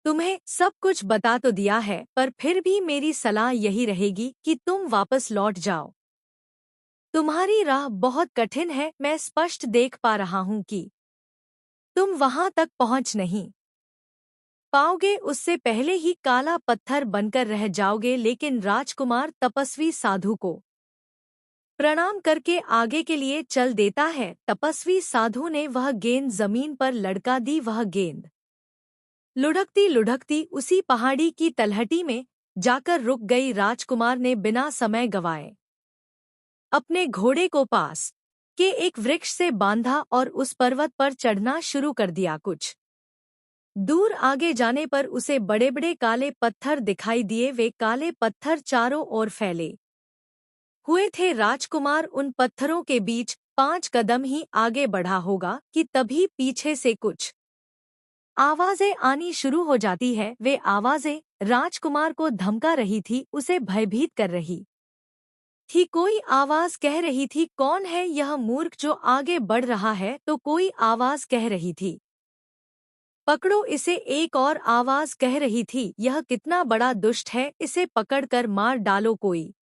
तुम्हें सब कुछ बता तो दिया है, पर फिर भी मेरी सलाह यही रहेगी कि तुम वापस लौट जाओ। तुम्हारी राह बहुत कठिन है, मैं स्पष्ट देख पा रहा हूँ कि तुम वहां तक पहुँच नहीं पाओगे। उससे पहले ही काला पत्थर बनकर रह जाओगे। लेकिन राजकुमार तपस्वी साधु को प्रणाम करके आगे के लिए चल देता है। तपस्वी साधु ने वह गेंद जमीन पर लड़का दी। वह गेंद लुढ़कती लुढ़कती उसी पहाड़ी की तलहटी में जाकर रुक गई। राजकुमार ने बिना समय गवाए अपने घोड़े को पास के एक वृक्ष से बांधा और उस पर्वत पर चढ़ना शुरू कर दिया। कुछ दूर आगे जाने पर उसे बड़े बड़े काले पत्थर दिखाई दिए। वे काले पत्थर चारों ओर फैले हुए थे। राजकुमार उन पत्थरों के बीच 5 कदम ही आगे बढ़ा होगा कि तभी पीछे से कुछ आवाजें आनी शुरू हो जाती है। वे आवाजें राजकुमार को धमका रही थी, उसे भयभीत कर रही थी। कोई आवाज कह रही थी, कौन है यह मूर्ख जो आगे बढ़ रहा है? तो कोई आवाज कह रही थी, पकड़ो इसे। एक और आवाज कह रही थी, यह कितना बड़ा दुष्ट है, इसे पकड़कर मार डालो। कोई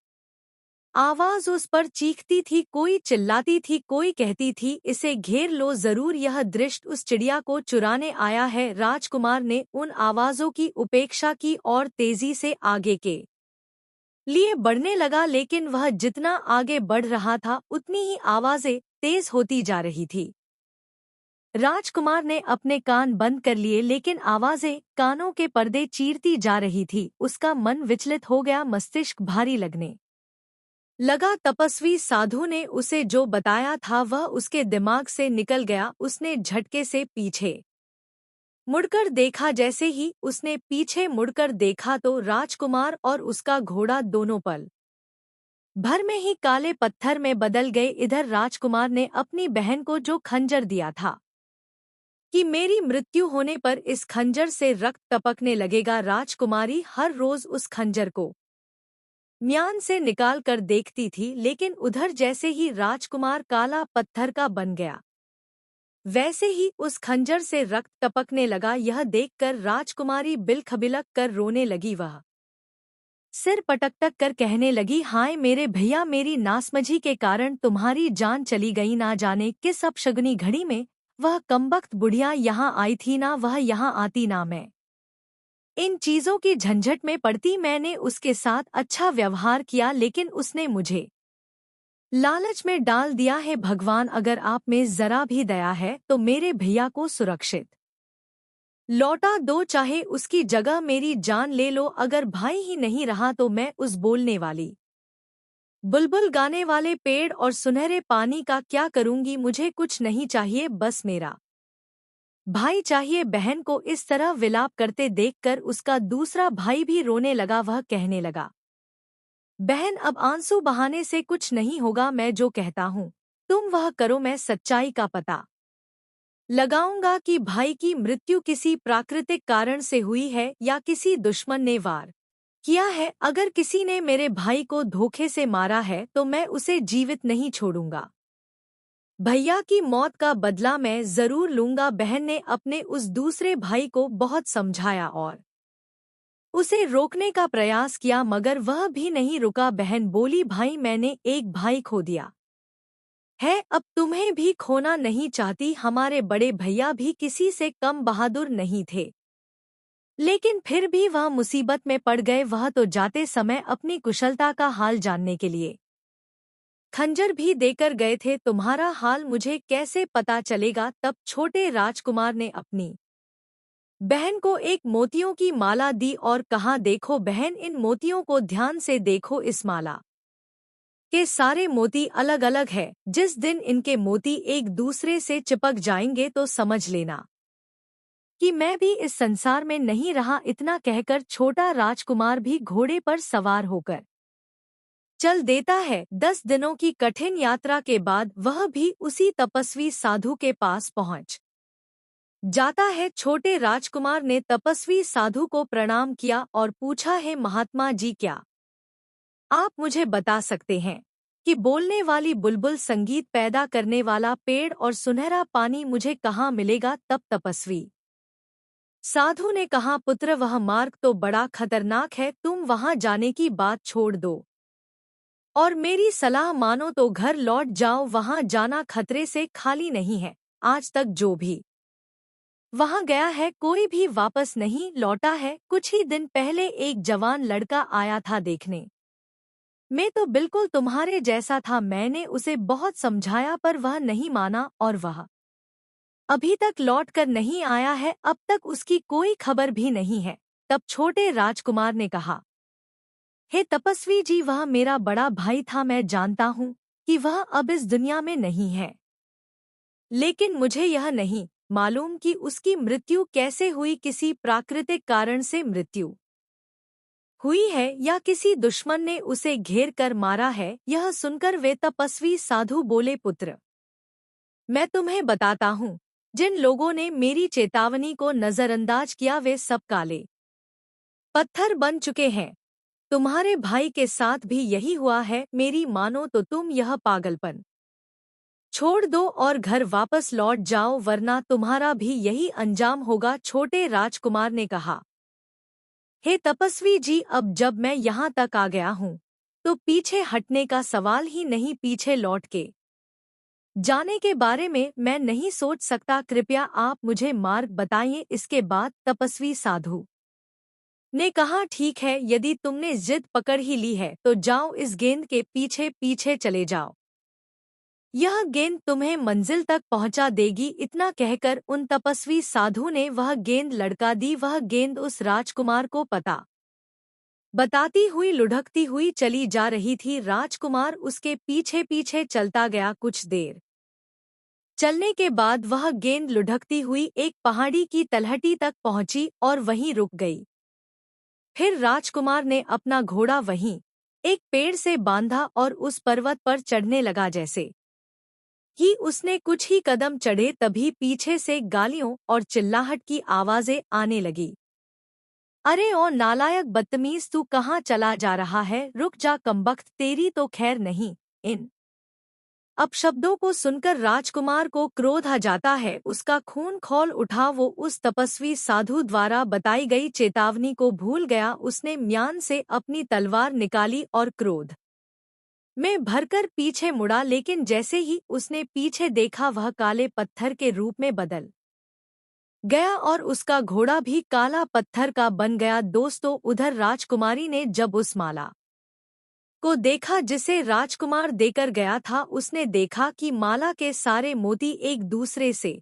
आवाज उस पर चीखती थी, कोई चिल्लाती थी, कोई कहती थी, इसे घेर लो, जरूर यह दृष्ट उस चिड़िया को चुराने आया है। राजकुमार ने उन आवाजों की उपेक्षा की और तेजी से आगे के लिए बढ़ने लगा, लेकिन वह जितना आगे बढ़ रहा था उतनी ही आवाजें तेज होती जा रही थी। राजकुमार ने अपने कान बंद कर लिए, लेकिन आवाजें कानों के पर्दे चीरती जा रही थी। उसका मन विचलित हो गया, मस्तिष्क भारी लगने लगा। तपस्वी साधु ने उसे जो बताया था वह उसके दिमाग से निकल गया। उसने झटके से पीछे मुड़कर देखा। जैसे ही उसने पीछे मुड़कर देखा तो राजकुमार और उसका घोड़ा दोनों पल भर में ही काले पत्थर में बदल गए। इधर राजकुमार ने अपनी बहन को जो खंजर दिया था कि मेरी मृत्यु होने पर इस खंजर से रक्त टपकने लगेगा, राजकुमारी हर रोज उस खंजर को म्यान से निकाल कर देखती थी, लेकिन उधर जैसे ही राजकुमार काला पत्थर का बन गया वैसे ही उस खंजर से रक्त टपकने लगा। यह देखकर राजकुमारी बिलखबिलक कर रोने लगी। वह सिर पटक कर कहने लगी, हाय मेरे भैया, मेरी नासमझी के कारण तुम्हारी जान चली गई। ना जाने किस अपशगुनी घड़ी में वह कमबख्त बुढ़िया यहाँ आई थी, ना वह यहाँ आती, ना मैं इन चीजों की झंझट में पड़ती। मैंने उसके साथ अच्छा व्यवहार किया, लेकिन उसने मुझे लालच में डाल दिया है। भगवान, अगर आप में जरा भी दया है तो मेरे भैया को सुरक्षित लौटा दो, चाहे उसकी जगह मेरी जान ले लो। अगर भाई ही नहीं रहा तो मैं उस बोलने वाली बुलबुल, गाने वाले पेड़ और सुनहरे पानी का क्या करूंगी? मुझे कुछ नहीं चाहिए, बस मेरा भाई चाहिए। बहन को इस तरह विलाप करते देखकर उसका दूसरा भाई भी रोने लगा। वह कहने लगा, बहन अब आंसू बहाने से कुछ नहीं होगा, मैं जो कहता हूँ तुम वह करो। मैं सच्चाई का पता लगाऊंगा कि भाई की मृत्यु किसी प्राकृतिक कारण से हुई है या किसी दुश्मन ने वार किया है। अगर किसी ने मेरे भाई को धोखे से मारा है तो मैं उसे जीवित नहीं छोड़ूंगा। भैया की मौत का बदला मैं जरूर लूंगा। बहन ने अपने उस दूसरे भाई को बहुत समझाया और उसे रोकने का प्रयास किया, मगर वह भी नहीं रुका। बहन बोली, भाई मैंने एक भाई खो दिया है, अब तुम्हें भी खोना नहीं चाहती। हमारे बड़े भैया भी किसी से कम बहादुर नहीं थे, लेकिन फिर भी वह मुसीबत में पड़ गए। वह तो जाते समय अपनी कुशलता का हाल जानने के लिए खंजर भी देकर गए थे। तुम्हारा हाल मुझे कैसे पता चलेगा? तब छोटे राजकुमार ने अपनी बहन को एक मोतियों की माला दी और कहा, देखो बहन, इन मोतियों को ध्यान से देखो। इस माला के सारे मोती अलग अलग है। जिस दिन इनके मोती एक दूसरे से चिपक जाएंगे तो समझ लेना कि मैं भी इस संसार में नहीं रहा। इतना कहकर छोटा राजकुमार भी घोड़े पर सवार होकर चल देता है। 10 दिनों की कठिन यात्रा के बाद वह भी उसी तपस्वी साधु के पास पहुंच जाता है। छोटे राजकुमार ने तपस्वी साधु को प्रणाम किया और पूछा, है महात्मा जी, क्या आप मुझे बता सकते हैं कि बोलने वाली बुलबुल, संगीत पैदा करने वाला पेड़ और सुनहरा पानी मुझे कहाँ मिलेगा? तब तपस्वी साधु ने कहा, पुत्र वह मार्ग तो बड़ा खतरनाक है, तुम वहां जाने की बात छोड़ दो और मेरी सलाह मानो तो घर लौट जाओ। वहां जाना खतरे से खाली नहीं है। आज तक जो भी वहां गया है कोई भी वापस नहीं लौटा है। कुछ ही दिन पहले एक जवान लड़का आया था देखने मैं तो बिल्कुल तुम्हारे जैसा था। मैंने उसे बहुत समझाया पर वह नहीं माना और वह अभी तक लौट कर नहीं आया है। अब तक उसकी कोई खबर भी नहीं है। तब छोटे राजकुमार ने कहा, हे तपस्वी जी, वह मेरा बड़ा भाई था। मैं जानता हूँ कि वह अब इस दुनिया में नहीं है, लेकिन मुझे यह नहीं मालूम कि उसकी मृत्यु कैसे हुई। किसी प्राकृतिक कारण से मृत्यु हुई है या किसी दुश्मन ने उसे घेर कर मारा है। यह सुनकर वे तपस्वी साधु बोले, पुत्र मैं तुम्हें बताता हूँ, जिन लोगों ने मेरी चेतावनी को नजरअंदाज किया वे सब काले पत्थर बन चुके हैं। तुम्हारे भाई के साथ भी यही हुआ है। मेरी मानो तो तुम यह पागलपन छोड़ दो और घर वापस लौट जाओ, वरना तुम्हारा भी यही अंजाम होगा। छोटे राजकुमार ने कहा, हे तपस्वी जी, अब जब मैं यहाँ तक आ गया हूँ तो पीछे हटने का सवाल ही नहीं। पीछे लौट के जाने के बारे में मैं नहीं सोच सकता। कृपया आप मुझे मार्ग बताइए। इसके बाद तपस्वी साधु ने कहा, ठीक है, यदि तुमने जिद पकड़ ही ली है तो जाओ, इस गेंद के पीछे पीछे चले जाओ। यह गेंद तुम्हें मंजिल तक पहुंचा देगी। इतना कहकर उन तपस्वी साधु ने वह गेंद लड़का दी। वह गेंद उस राजकुमार को पता बताती हुई लुढ़कती हुई चली जा रही थी। राजकुमार उसके पीछे पीछे चलता गया। कुछ देर चलने के बाद वह गेंद लुढ़कती हुई एक पहाड़ी की तलहटी तक पहुंची और वहीं रुक गई। फिर राजकुमार ने अपना घोड़ा वहीं एक पेड़ से बांधा और उस पर्वत पर चढ़ने लगा। जैसे ही उसने कुछ ही कदम चढ़े तभी पीछे से गालियों और चिल्लाहट की आवाजें आने लगी। अरे ओ नालायक बदतमीज, तू कहाँ चला जा रहा है? रुक जा कमबख्त, तेरी तो खैर नहीं। इन अपशब्दों को सुनकर राजकुमार को क्रोध आ जाता है। उसका खून खौल उठा। वो उस तपस्वी साधु द्वारा बताई गई चेतावनी को भूल गया। उसने म्यान से अपनी तलवार निकाली और क्रोध में भरकर पीछे मुड़ा, लेकिन जैसे ही उसने पीछे देखा वह काले पत्थर के रूप में बदल गया और उसका घोड़ा भी काला पत्थर का बन गया। दोस्तों, उधर राजकुमारी ने जब उस माला को देखा जिसे राजकुमार देकर गया था, उसने देखा कि माला के सारे मोती एक दूसरे से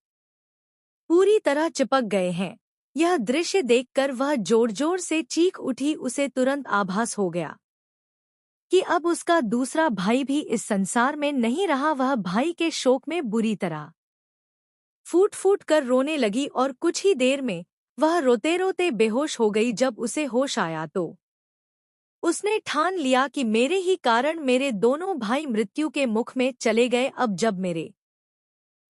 पूरी तरह चिपक गए हैं। यह दृश्य देखकर वह जोर जोर से चीख उठी। उसे तुरंत आभास हो गया कि अब उसका दूसरा भाई भी इस संसार में नहीं रहा। वह भाई के शोक में बुरी तरह फूट फूट कर रोने लगी और कुछ ही देर में वह रोते रोते बेहोश हो गई। जब उसे होश आया तो उसने ठान लिया कि मेरे ही कारण मेरे दोनों भाई मृत्यु के मुख में चले गए। अब जब मेरे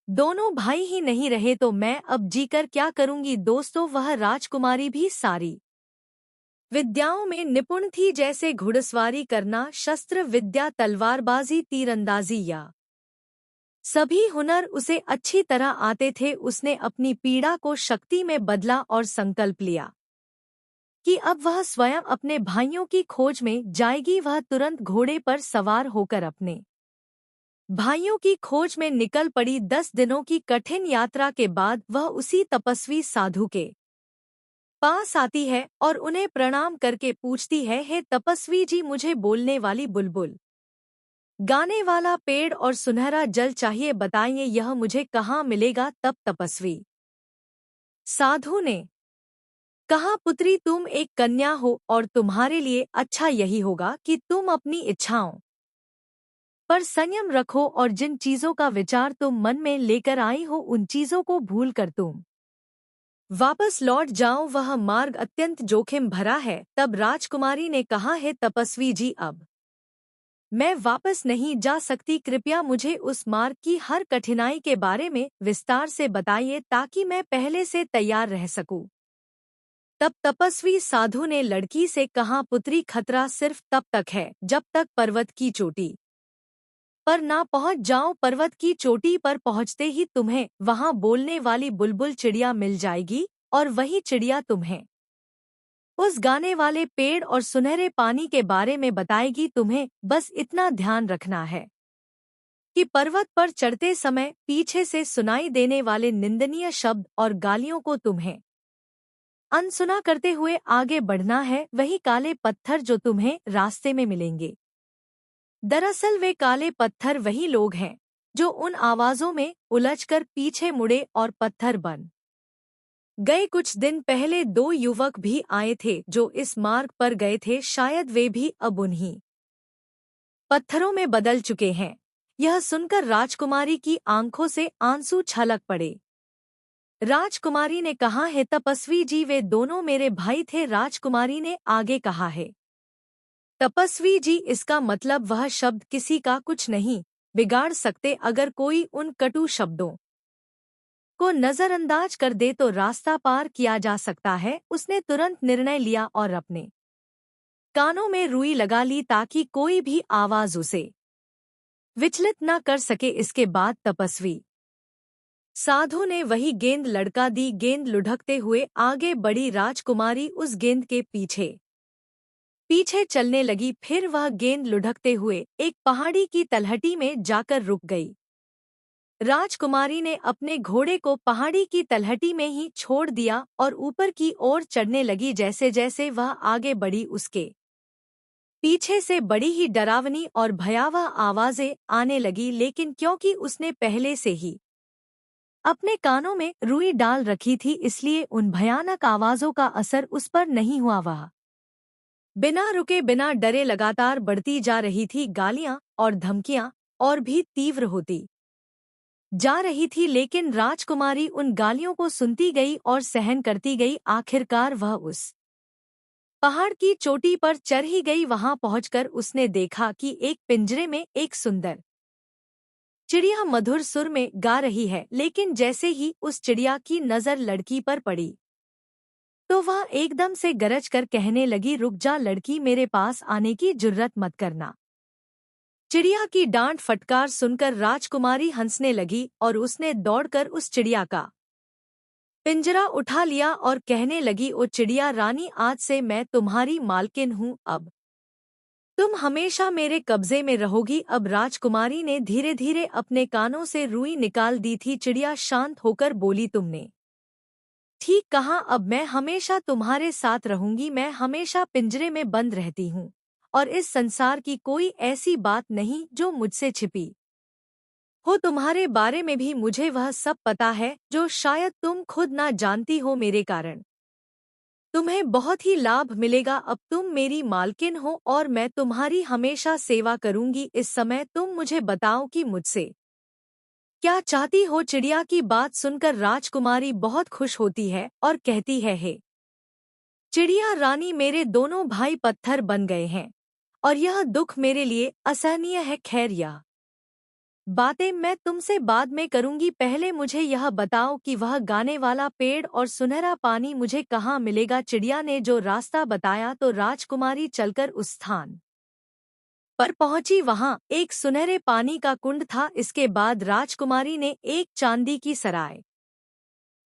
दोनों भाई ही नहीं रहे तो मैं अब जीकर क्या करूंगी? दोस्तों, वह राजकुमारी भी सारी विद्याओं में निपुण थी, जैसे घुड़सवारी करना, शस्त्र विद्या, तलवारबाजी, तीरंदाजी या सभी हुनर उसे अच्छी तरह आते थे। उसने अपनी पीड़ा को शक्ति में बदला और संकल्प लिया कि अब वह स्वयं अपने भाइयों की खोज में जाएगी। वह तुरंत घोड़े पर सवार होकर अपने भाइयों की खोज में निकल पड़ी। 10 दिनों की कठिन यात्रा के बाद वह उसी तपस्वी साधु के पास आती है और उन्हें प्रणाम करके पूछती है, हे तपस्वी जी, मुझे बोलने वाली बुलबुल, गाने वाला पेड़ और सुनहरा जल चाहिए, बताइए यह मुझे कहाँ मिलेगा? तब तपस्वी साधु ने कहा, पुत्री, तुम एक कन्या हो और तुम्हारे लिए अच्छा यही होगा कि तुम अपनी इच्छाओं पर संयम रखो और जिन चीजों का विचार तुम मन में लेकर आई हो उन चीजों को भूलकर तुम वापस लौट जाओ। वह मार्ग अत्यंत जोखिम भरा है। तब राजकुमारी ने कहा, है तपस्वी जी, अब मैं वापस नहीं जा सकती। कृपया मुझे उस मार्ग की हर कठिनाई के बारे में विस्तार से बताइए ताकि मैं पहले से तैयार रह सकूं। तब तपस्वी साधु ने लड़की से कहा, पुत्री, खतरा सिर्फ तब तक है जब तक पर्वत की चोटी पर ना पहुंच जाओ। पर्वत की चोटी पर पहुंचते ही तुम्हें वहां बोलने वाली बुलबुल चिड़िया मिल जाएगी और वही चिड़िया तुम्हें उस गाने वाले पेड़ और सुनहरे पानी के बारे में बताएगी। तुम्हें बस इतना ध्यान रखना है कि पर्वत पर चढ़ते समय पीछे से सुनाई देने वाले निंदनीय शब्द और गालियों को तुम्हें अनसुना करते हुए आगे बढ़ना है। वही काले पत्थर जो तुम्हें रास्ते में मिलेंगे, दरअसल वे काले पत्थर वही लोग हैं जो उन आवाजों में उलझकर पीछे मुड़े और पत्थर बन गए। कुछ दिन पहले 2 युवक भी आए थे जो इस मार्ग पर गए थे। शायद वे भी अब उन्हीं पत्थरों में बदल चुके हैं। यह सुनकर राजकुमारी की आंखों से आंसू छलक पड़े। राजकुमारी ने कहा, है तपस्वी जी, वे दोनों मेरे भाई थे। राजकुमारी ने आगे कहा, है तपस्वी जी, इसका मतलब वह शब्द किसी का कुछ नहीं, बिगाड़ सकते। अगर कोई उन कटु शब्दों को नजरअंदाज कर दे तो रास्ता पार किया जा सकता है। उसने तुरंत निर्णय लिया और अपने कानों में रुई लगा ली ताकि कोई भी आवाज उसे विचलित न कर सके। इसके बाद तपस्वी साधु ने वही गेंद लड़का दी। गेंद लुढ़कते हुए आगे बढ़ी। राजकुमारी उस गेंद के पीछे पीछे चलने लगी। फिर वह गेंद लुढ़कते हुए एक पहाड़ी की तलहटी में जाकर रुक गई। राजकुमारी ने अपने घोड़े को पहाड़ी की तलहटी में ही छोड़ दिया और ऊपर की ओर चढ़ने लगी। जैसे जैसे वह आगे बढ़ी उसके पीछे से बड़ी ही डरावनी और भयावह आवाजें आने लगी। लेकिन क्योंकि उसने पहले से ही अपने कानों में रुई डाल रखी थी इसलिए उन भयानक आवाजों का असर उस पर नहीं हुआ। वह बिना रुके बिना डरे लगातार बढ़ती जा रही थी। गालियां और धमकियां और भी तीव्र होती जा रही थी, लेकिन राजकुमारी उन गालियों को सुनती गई और सहन करती गई। आखिरकार वह उस पहाड़ की चोटी पर चढ़ ही गई। वहां पहुंचकर उसने देखा कि एक पिंजरे में एक सुंदर चिड़िया मधुर सुर में गा रही है। लेकिन जैसे ही उस चिड़िया की नजर लड़की पर पड़ी तो वह एकदम से गरज कर कहने लगी, रुक जा लड़की, मेरे पास आने की जुर्रत मत करना। चिड़िया की डांट फटकार सुनकर राजकुमारी हंसने लगी और उसने दौड़कर उस चिड़िया का पिंजरा उठा लिया और कहने लगी, ओ चिड़िया रानी, आज से मैं तुम्हारी मालकिन हूँ। अब तुम हमेशा मेरे कब्जे में रहोगी। अब राजकुमारी ने धीरे धीरे अपने कानों से रुई निकाल दी थी। चिड़िया शांत होकर बोली, तुमने ठीक कहा, अब मैं हमेशा तुम्हारे साथ रहूंगी। मैं हमेशा पिंजरे में बंद रहती हूँ और इस संसार की कोई ऐसी बात नहीं जो मुझसे छिपी हो। तुम्हारे बारे में भी मुझे वह सब पता है जो शायद तुम खुद ना जानती हो। मेरे कारण तुम्हें बहुत ही लाभ मिलेगा। अब तुम मेरी मालकिन हो और मैं तुम्हारी हमेशा सेवा करूंगी। इस समय तुम मुझे बताओ कि मुझसे क्या चाहती हो। चिड़िया की बात सुनकर राजकुमारी बहुत खुश होती है और कहती है, हे चिड़िया रानी, मेरे दोनों भाई पत्थर बन गए हैं और यह दुख मेरे लिए असहनीय है। खैर, यह बातें मैं तुमसे बाद में करूंगी। पहले मुझे यह बताओ कि वह गाने वाला पेड़ और सुनहरा पानी मुझे कहाँ मिलेगा। चिड़िया ने जो रास्ता बताया तो राजकुमारी चलकर उस स्थान पर पहुंची। वहां एक सुनहरे पानी का कुंड था। इसके बाद राजकुमारी ने एक चांदी की सराय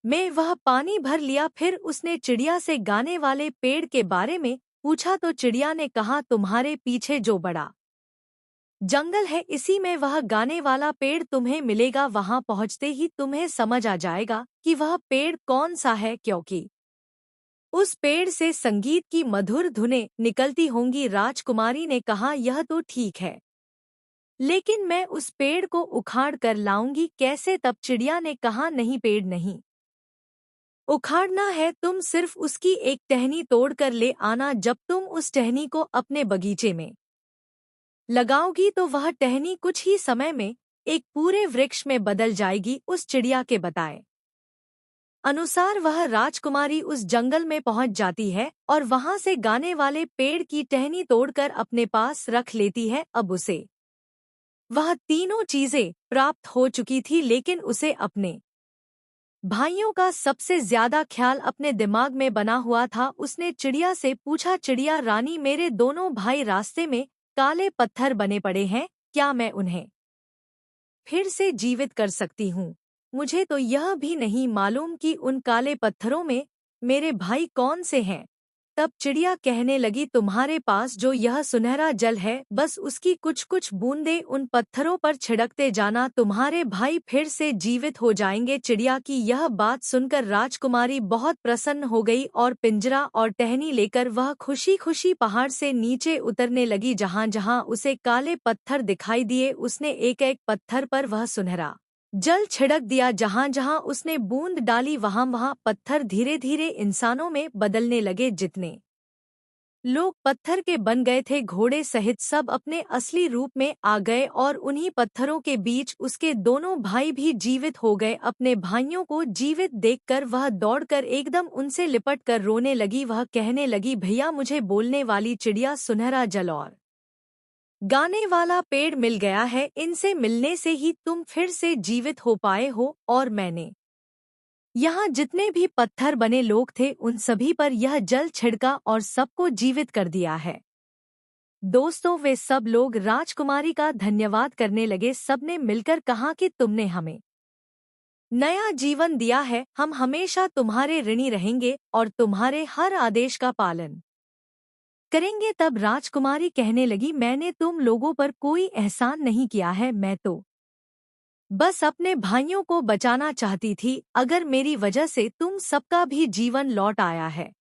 में वह पानी भर लिया। फिर उसने चिड़िया से गाने वाले पेड़ के बारे में पूछा तो चिड़िया ने कहा, तुम्हारे पीछे जो बड़ा जंगल है, इसी में वह गाने वाला पेड़ तुम्हें मिलेगा। वहां पहुंचते ही तुम्हें समझ आ जाएगा कि वह पेड़ कौन सा है, क्योंकि उस पेड़ से संगीत की मधुर धुनें निकलती होंगी। राजकुमारी ने कहा, यह तो ठीक है, लेकिन मैं उस पेड़ को उखाड़ कर लाऊंगी। कैसे? तब चिड़िया ने कहा, नहीं, पेड़ नहीं उखाड़ना है, तुम सिर्फ उसकी एक टहनी तोड़कर ले आना। जब तुम उस टहनी को अपने बगीचे में लगाओगी तो वह टहनी कुछ ही समय में एक पूरे वृक्ष में बदल जाएगी। उस चिड़िया के बताए अनुसार वह राजकुमारी उस जंगल में पहुंच जाती है और वहां से गाने वाले पेड़ की टहनी तोड़कर अपने पास रख लेती है। अब उसे वह तीनों चीजें प्राप्त हो चुकी थी, लेकिन उसे अपने भाइयों का सबसे ज्यादा ख्याल अपने दिमाग में बना हुआ था। उसने चिड़िया से पूछा, चिड़िया रानी, मेरे दोनों भाई रास्ते में काले पत्थर बने पड़े हैं, क्या मैं उन्हें फिर से जीवित कर सकती हूँ? मुझे तो यह भी नहीं मालूम कि उन काले पत्थरों में मेरे भाई कौन से हैं। तब चिड़िया कहने लगी, तुम्हारे पास जो यह सुनहरा जल है, बस उसकी कुछ कुछ बूंदें उन पत्थरों पर छिड़कते जाना, तुम्हारे भाई फिर से जीवित हो जाएंगे। चिड़िया की यह बात सुनकर राजकुमारी बहुत प्रसन्न हो गई और पिंजरा और टहनी लेकर वह खुशी खुशी पहाड़ से नीचे उतरने लगी। जहाँ जहाँ उसे काले पत्थर दिखाई दिए, उसने एक एक पत्थर पर वह सुनहरा जल छिड़क दिया। जहाँ जहाँ उसने बूंद डाली, वहाँ वहाँ पत्थर धीरे धीरे इंसानों में बदलने लगे। जितने लोग पत्थर के बन गए थे, घोड़े सहित सब अपने असली रूप में आ गए और उन्हीं पत्थरों के बीच उसके दोनों भाई भी जीवित हो गए। अपने भाइयों को जीवित देखकर वह दौड़कर एकदम उनसे लिपट कर रोने लगी। वह कहने लगी, भैया, मुझे बोलने वाली चिड़िया, सुनहरा जल और गाने वाला पेड़ मिल गया है, इनसे मिलने से ही तुम फिर से जीवित हो पाए हो। और मैंने यहाँ जितने भी पत्थर बने लोग थे उन सभी पर यह जल छिड़का और सबको जीवित कर दिया है। दोस्तों, वे सब लोग राजकुमारी का धन्यवाद करने लगे। सबने मिलकर कहा कि तुमने हमें नया जीवन दिया है, हम हमेशा तुम्हारे ऋणी रहेंगे और तुम्हारे हर आदेश का पालन करेंगे। तब राजकुमारी कहने लगी, मैंने तुम लोगों पर कोई एहसान नहीं किया है, मैं तो बस अपने भाइयों को बचाना चाहती थी। अगर मेरी वजह से तुम सबका भी जीवन लौट आया है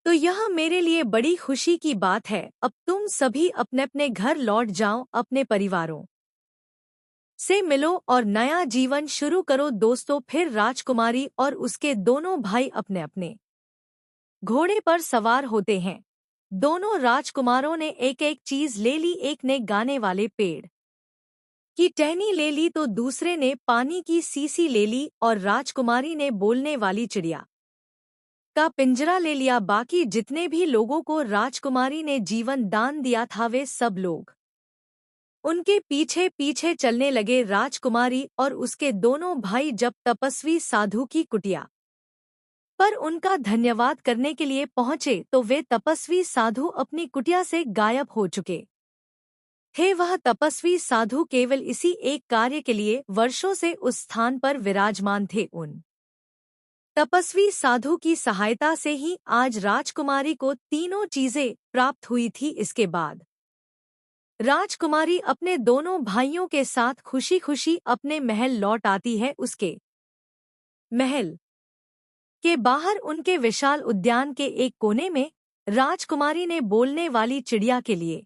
तो यह मेरे लिए बड़ी खुशी की बात है। अब तुम सभी अपने अपने घर लौट जाओ, अपने परिवारों से मिलो और नया जीवन शुरू करो। दोस्तों, फिर राजकुमारी और उसके दोनों भाई अपने अपने घोड़े पर सवार होते हैं। दोनों राजकुमारों ने एक एक चीज ले ली। एक ने गाने वाले पेड़ की टहनी ले ली तो दूसरे ने पानी की सीसी ले ली और राजकुमारी ने बोलने वाली चिड़िया का पिंजरा ले लिया। बाकी जितने भी लोगों को राजकुमारी ने जीवन दान दिया था वे सब लोग उनके पीछे पीछे चलने लगे। राजकुमारी और उसके दोनों भाई जब तपस्वी साधु की कुटिया पर उनका धन्यवाद करने के लिए पहुंचे तो वे तपस्वी साधु अपनी कुटिया से गायब हो चुके थे। वह तपस्वी साधु केवल इसी एक कार्य के लिए वर्षों से उस स्थान पर विराजमान थे। उन तपस्वी साधु की सहायता से ही आज राजकुमारी को तीनों चीजें प्राप्त हुई थी। इसके बाद राजकुमारी अपने दोनों भाइयों के साथ खुशी खुशी अपने महल लौट आती है। उसके महल के बाहर उनके विशाल उद्यान के एक कोने में राजकुमारी ने बोलने वाली चिड़िया के लिए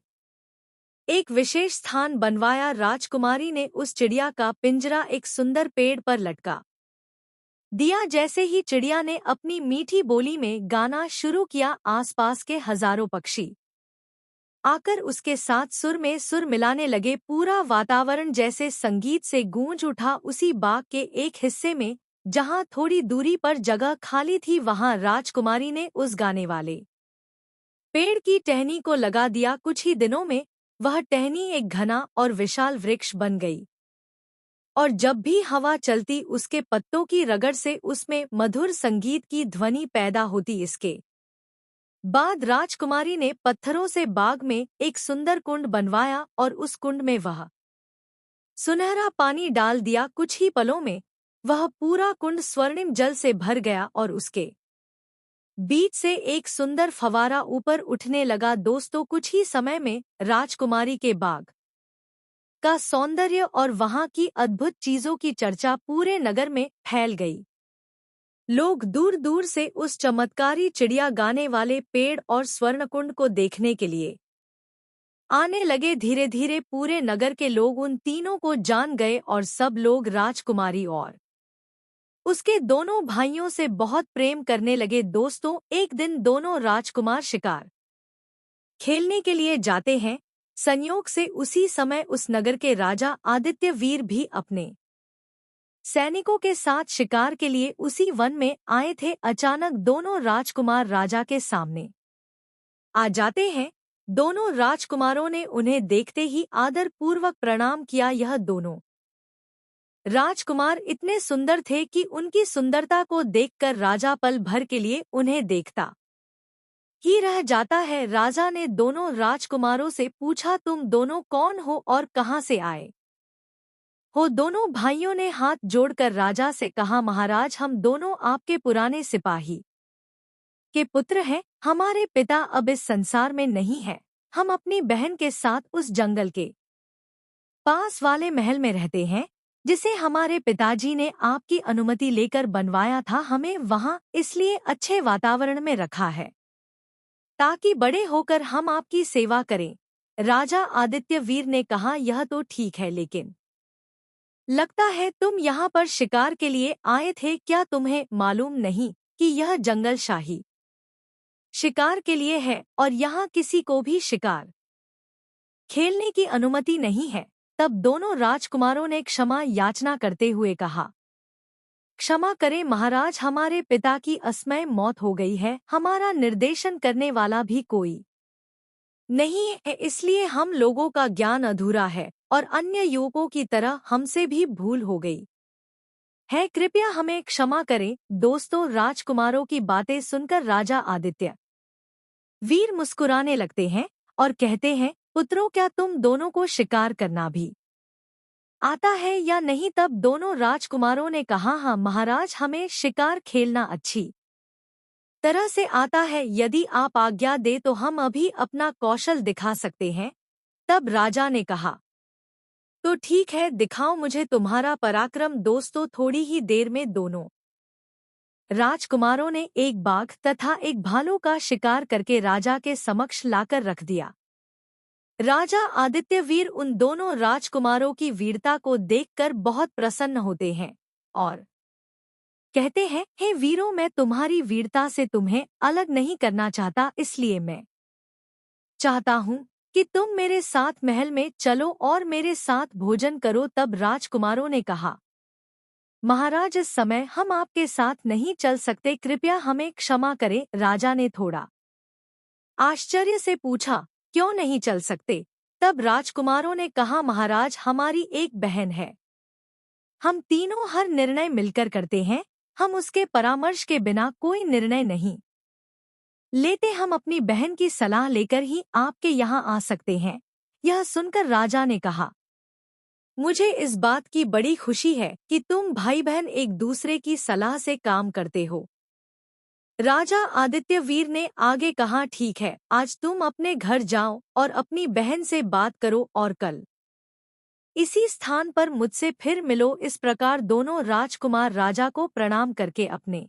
एक विशेष स्थान बनवाया। राजकुमारी ने उस चिड़िया का पिंजरा एक सुंदर पेड़ पर लटका दिया। जैसे ही चिड़िया ने अपनी मीठी बोली में गाना शुरू किया, आसपास के हजारों पक्षी आकर उसके साथ सुर में सुर मिलाने लगे। पूरा वातावरण जैसे संगीत से गूंज उठा। उसी बाग के एक हिस्से में जहां थोड़ी दूरी पर जगह खाली थी वहां राजकुमारी ने उस गाने वाले पेड़ की टहनी को लगा दिया। कुछ ही दिनों में वह टहनी एक घना और विशाल वृक्ष बन गई और जब भी हवा चलती उसके पत्तों की रगड़ से उसमें मधुर संगीत की ध्वनि पैदा होती। इसके बाद राजकुमारी ने पत्थरों से बाग में एक सुंदर कुंड बनवाया और उस कुंड में वह सुनहरा पानी डाल दिया। कुछ ही पलों में वह पूरा कुंड स्वर्णिम जल से भर गया और उसके बीच से एक सुंदर फवारा ऊपर उठने लगा। दोस्तों, कुछ ही समय में राजकुमारी के बाग का सौंदर्य और वहां की अद्भुत चीजों की चर्चा पूरे नगर में फैल गई। लोग दूर दूर से उस चमत्कारी चिड़िया गाने वाले पेड़ और स्वर्णकुंड को देखने के लिए आने लगे। धीरे धीरे पूरे नगर के लोग उन तीनों को जान गए और सब लोग राजकुमारी और उसके दोनों भाइयों से बहुत प्रेम करने लगे। दोस्तों, एक दिन दोनों राजकुमार शिकार खेलने के लिए जाते हैं। संयोग से उसी समय उस नगर के राजा आदित्य वीर भी अपने सैनिकों के साथ शिकार के लिए उसी वन में आए थे। अचानक दोनों राजकुमार राजा के सामने आ जाते हैं। दोनों राजकुमारों ने उन्हें देखते ही आदर पूर्वक प्रणाम किया। यह दोनों राजकुमार इतने सुंदर थे कि उनकी सुंदरता को देखकर राजा पल भर के लिए उन्हें देखता ही रह जाता है। राजा ने दोनों राजकुमारों से पूछा, तुम दोनों कौन हो और कहां से आए हो? दोनों भाइयों ने हाथ जोड़कर राजा से कहा, महाराज, हम दोनों आपके पुराने सिपाही के पुत्र हैं। हमारे पिता अब इस संसार में नहीं है। हम अपनी बहन के साथ उस जंगल के पास वाले महल में रहते हैं जिसे हमारे पिताजी ने आपकी अनुमति लेकर बनवाया था। हमें वहां इसलिए अच्छे वातावरण में रखा है ताकि बड़े होकर हम आपकी सेवा करें। राजा आदित्य वीर ने कहा, यह तो ठीक है, लेकिन लगता है तुम यहाँ पर शिकार के लिए आए थे। क्या तुम्हें मालूम नहीं कि यह जंगल शाही शिकार के लिए है और यहाँ किसी को भी शिकार खेलने की अनुमति नहीं है? तब दोनों राजकुमारों ने क्षमा याचना करते हुए कहा, क्षमा करें महाराज, हमारे पिता की असमय मौत हो गई है। हमारा निर्देशन करने वाला भी कोई नहीं है, इसलिए हम लोगों का ज्ञान अधूरा है और अन्य युवकों की तरह हमसे भी भूल हो गई है। कृपया हमें क्षमा करें। दोस्तों, राजकुमारों की बातें सुनकर राजा आदित्य वीर मुस्कुराने लगते हैं और कहते हैं, पुत्रों, क्या तुम दोनों को शिकार करना भी आता है या नहीं? तब दोनों राजकुमारों ने कहा, हाँ महाराज, हमें शिकार खेलना अच्छी तरह से आता है। यदि आप आज्ञा दे तो हम अभी अपना कौशल दिखा सकते हैं। तब राजा ने कहा, तो ठीक है, दिखाओ मुझे तुम्हारा पराक्रम। दोस्तों, थोड़ी ही देर में दोनों राजकुमारों ने एक बाघ तथा एक भालू का शिकार करके राजा के समक्ष लाकर रख दिया। राजा आदित्यवीर उन दोनों राजकुमारों की वीरता को देखकर बहुत प्रसन्न होते हैं और कहते हैं, हे वीरों, मैं तुम्हारी वीरता से तुम्हें अलग नहीं करना चाहता, इसलिए मैं चाहता हूँ कि तुम मेरे साथ महल में चलो और मेरे साथ भोजन करो। तब राजकुमारों ने कहा, महाराज, इस समय हम आपके साथ नहीं चल सकते, कृपया हमें क्षमा करें। राजा ने थोड़ा आश्चर्य से पूछा, क्यों नहीं चल सकते? तब राजकुमारों ने कहा, महाराज, हमारी एक बहन है, हम तीनों हर निर्णय मिलकर करते हैं, हम उसके परामर्श के बिना कोई निर्णय नहीं लेते, हम अपनी बहन की सलाह लेकर ही आपके यहाँ आ सकते हैं। यह सुनकर राजा ने कहा, मुझे इस बात की बड़ी खुशी है कि तुम भाई बहन एक दूसरे की सलाह से काम करते हो। राजा आदित्यवीर ने आगे कहा, ठीक है, आज तुम अपने घर जाओ और अपनी बहन से बात करो और कल इसी स्थान पर मुझसे फिर मिलो। इस प्रकार दोनों राजकुमार राजा को प्रणाम करके अपने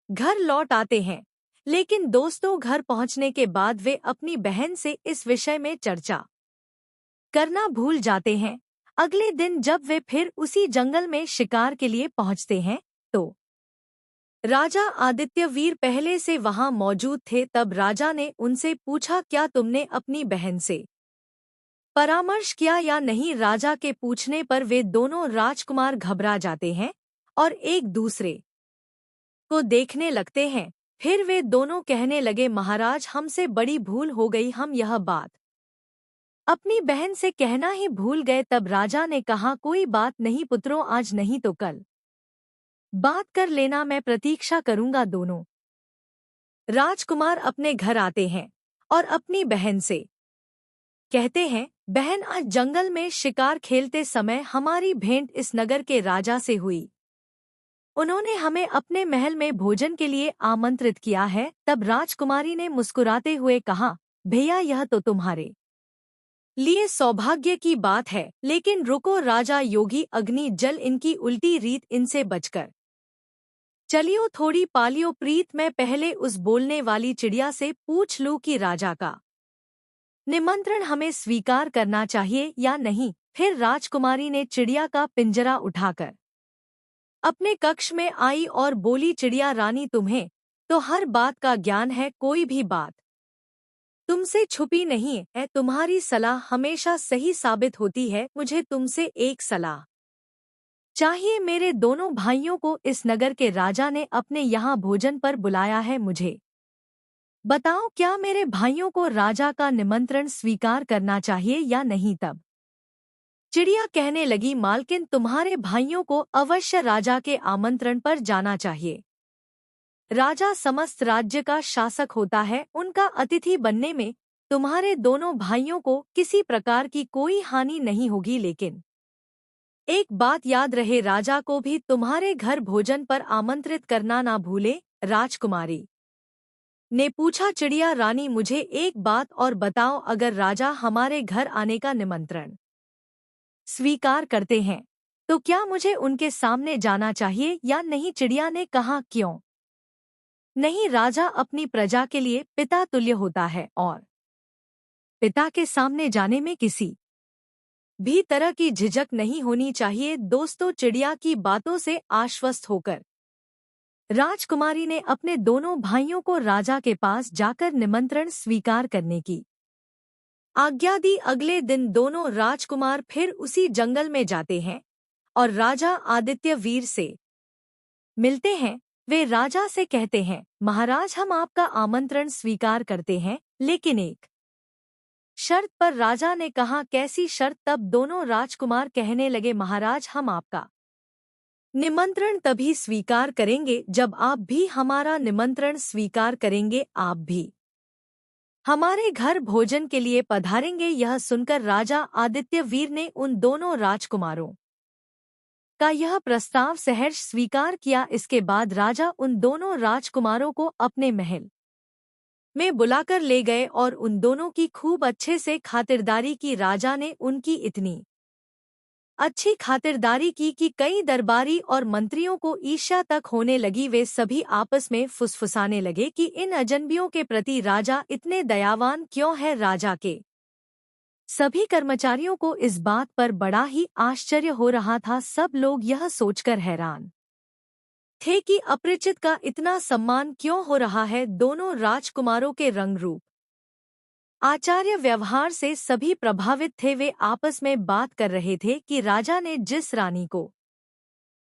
घर लौट आते हैं। लेकिन दोस्तों, घर पहुंचने के बाद वे अपनी बहन से इस विषय में चर्चा करना भूल जाते हैं। अगले दिन जब वे फिर उसी जंगल में शिकार के लिए पहुंचते हैं तो राजा आदित्यवीर पहले से वहां मौजूद थे। तब राजा ने उनसे पूछा, क्या तुमने अपनी बहन से परामर्श किया या नहीं? राजा के पूछने पर वे दोनों राजकुमार घबरा जाते हैं और एक दूसरे को देखने लगते हैं। फिर वे दोनों कहने लगे, महाराज, हमसे बड़ी भूल हो गई, हम यह बात अपनी बहन से कहना ही भूल गए। तब राजा ने कहा, कोई बात नहीं पुत्रों, आज नहीं तो कल बात कर लेना, मैं प्रतीक्षा करूंगा। दोनों राजकुमार अपने घर आते हैं और अपनी बहन से कहते हैं, बहन, आज जंगल में शिकार खेलते समय हमारी भेंट इस नगर के राजा से हुई। उन्होंने हमें अपने महल में भोजन के लिए आमंत्रित किया है। तब राजकुमारी ने मुस्कुराते हुए कहा, भैया, यह तो तुम्हारे लिए सौभाग्य की बात है, लेकिन रुको, राजा योगी अग्नि जल इनकी उल्टी रीत, इनसे बचकर चलियो, थोड़ी पालियो प्रीत। मैं पहले उस बोलने वाली चिड़िया से पूछ लूं कि राजा का निमंत्रण हमें स्वीकार करना चाहिए या नहीं। फिर राजकुमारी ने चिड़िया का पिंजरा उठाकर अपने कक्ष में आई और बोली, चिड़िया रानी, तुम्हें तो हर बात का ज्ञान है, कोई भी बात तुमसे छुपी नहीं है, तुम्हारी सलाह हमेशा सही साबित होती है। मुझे तुमसे एक सलाह चाहिए। मेरे दोनों भाइयों को इस नगर के राजा ने अपने यहाँ भोजन पर बुलाया है, मुझे बताओ, क्या मेरे भाइयों को राजा का निमंत्रण स्वीकार करना चाहिए या नहीं? तब चिड़िया कहने लगी, मालकिन, तुम्हारे भाइयों को अवश्य राजा के आमंत्रण पर जाना चाहिए। राजा समस्त राज्य का शासक होता है, उनका अतिथि बनने में तुम्हारे दोनों भाइयों को किसी प्रकार की कोई हानि नहीं होगी। लेकिन एक बात याद रहे, राजा को भी तुम्हारे घर भोजन पर आमंत्रित करना ना भूले। राजकुमारी ने पूछा, चिड़िया रानी, मुझे एक बात और बताओ, अगर राजा हमारे घर आने का निमंत्रण स्वीकार करते हैं तो क्या मुझे उनके सामने जाना चाहिए या नहीं? चिड़िया ने कहा, क्यों नहीं, राजा अपनी प्रजा के लिए पिता तुल्य होता है और पिता के सामने जाने में किसी भी तरह की झिझक नहीं होनी चाहिए। दोस्तों, चिड़िया की बातों से आश्वस्त होकर राजकुमारी ने अपने दोनों भाइयों को राजा के पास जाकर निमंत्रण स्वीकार करने की आज्ञा दी। अगले दिन दोनों राजकुमार फिर उसी जंगल में जाते हैं और राजा आदित्यवीर से मिलते हैं। वे राजा से कहते हैं, महाराज, हम आपका आमंत्रण स्वीकार करते हैं, लेकिन एक शर्त पर राजा ने कहा, कैसी शर्त? तब दोनों राजकुमार कहने लगे, महाराज, हम आपका निमंत्रण तभी स्वीकार करेंगे जब आप भी हमारा निमंत्रण स्वीकार करेंगे, आप भी हमारे घर भोजन के लिए पधारेंगे। यह सुनकर राजा आदित्यवीर ने उन दोनों राजकुमारों का यह प्रस्ताव सहर्ष स्वीकार किया। इसके बाद राजा उन दोनों राजकुमारों को अपने महल में बुलाकर ले गए और उन दोनों की खूब अच्छे से खातिरदारी की। राजा ने उनकी इतनी अच्छी खातिरदारी की कि कई दरबारी और मंत्रियों को ईर्ष्या तक होने लगी। वे सभी आपस में फुसफुसाने लगे कि इन अजनबियों के प्रति राजा इतने दयावान क्यों है। राजा के सभी कर्मचारियों को इस बात पर बड़ा ही आश्चर्य हो रहा था। सब लोग यह सोचकर हैरान थे कि अपरिचित का इतना सम्मान क्यों हो रहा है। दोनों राजकुमारों के रंग रूप आचार्य व्यवहार से सभी प्रभावित थे। वे आपस में बात कर रहे थे कि राजा ने जिस रानी को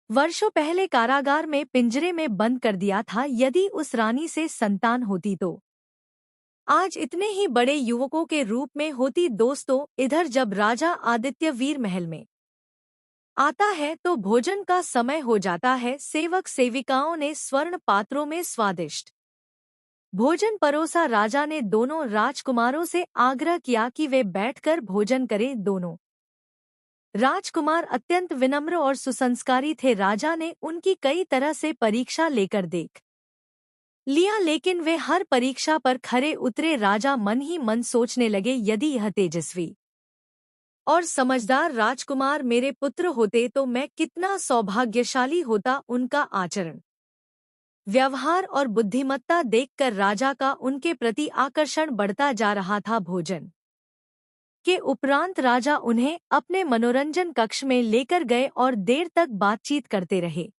वर्षों पहले कारागार में पिंजरे में बंद कर दिया था, यदि उस रानी से संतान होती तो आज इतने ही बड़े युवकों के रूप में होती। दोस्तों, इधर जब राजा आदित्यवीर महल में आता है तो भोजन का समय हो जाता है। सेवक सेविकाओं ने स्वर्ण पात्रों में स्वादिष्ट भोजन परोसा। राजा ने दोनों राजकुमारों से आग्रह किया कि वे बैठकर भोजन करें। दोनों राजकुमार अत्यंत विनम्र और सुसंस्कारी थे। राजा ने उनकी कई तरह से परीक्षा लेकर देख लिया, लेकिन वे हर परीक्षा पर खरे उतरे। राजा मन ही मन सोचने लगे, यदि यह तेजस्वी और समझदार राजकुमार मेरे पुत्र होते तो मैं कितना सौभाग्यशाली होता। उनका आचरण, व्यवहार और बुद्धिमत्ता देखकर राजा का उनके प्रति आकर्षण बढ़ता जा रहा था। भोजन के उपरांत राजा उन्हें अपने मनोरंजन कक्ष में लेकर गए और देर तक बातचीत करते रहे।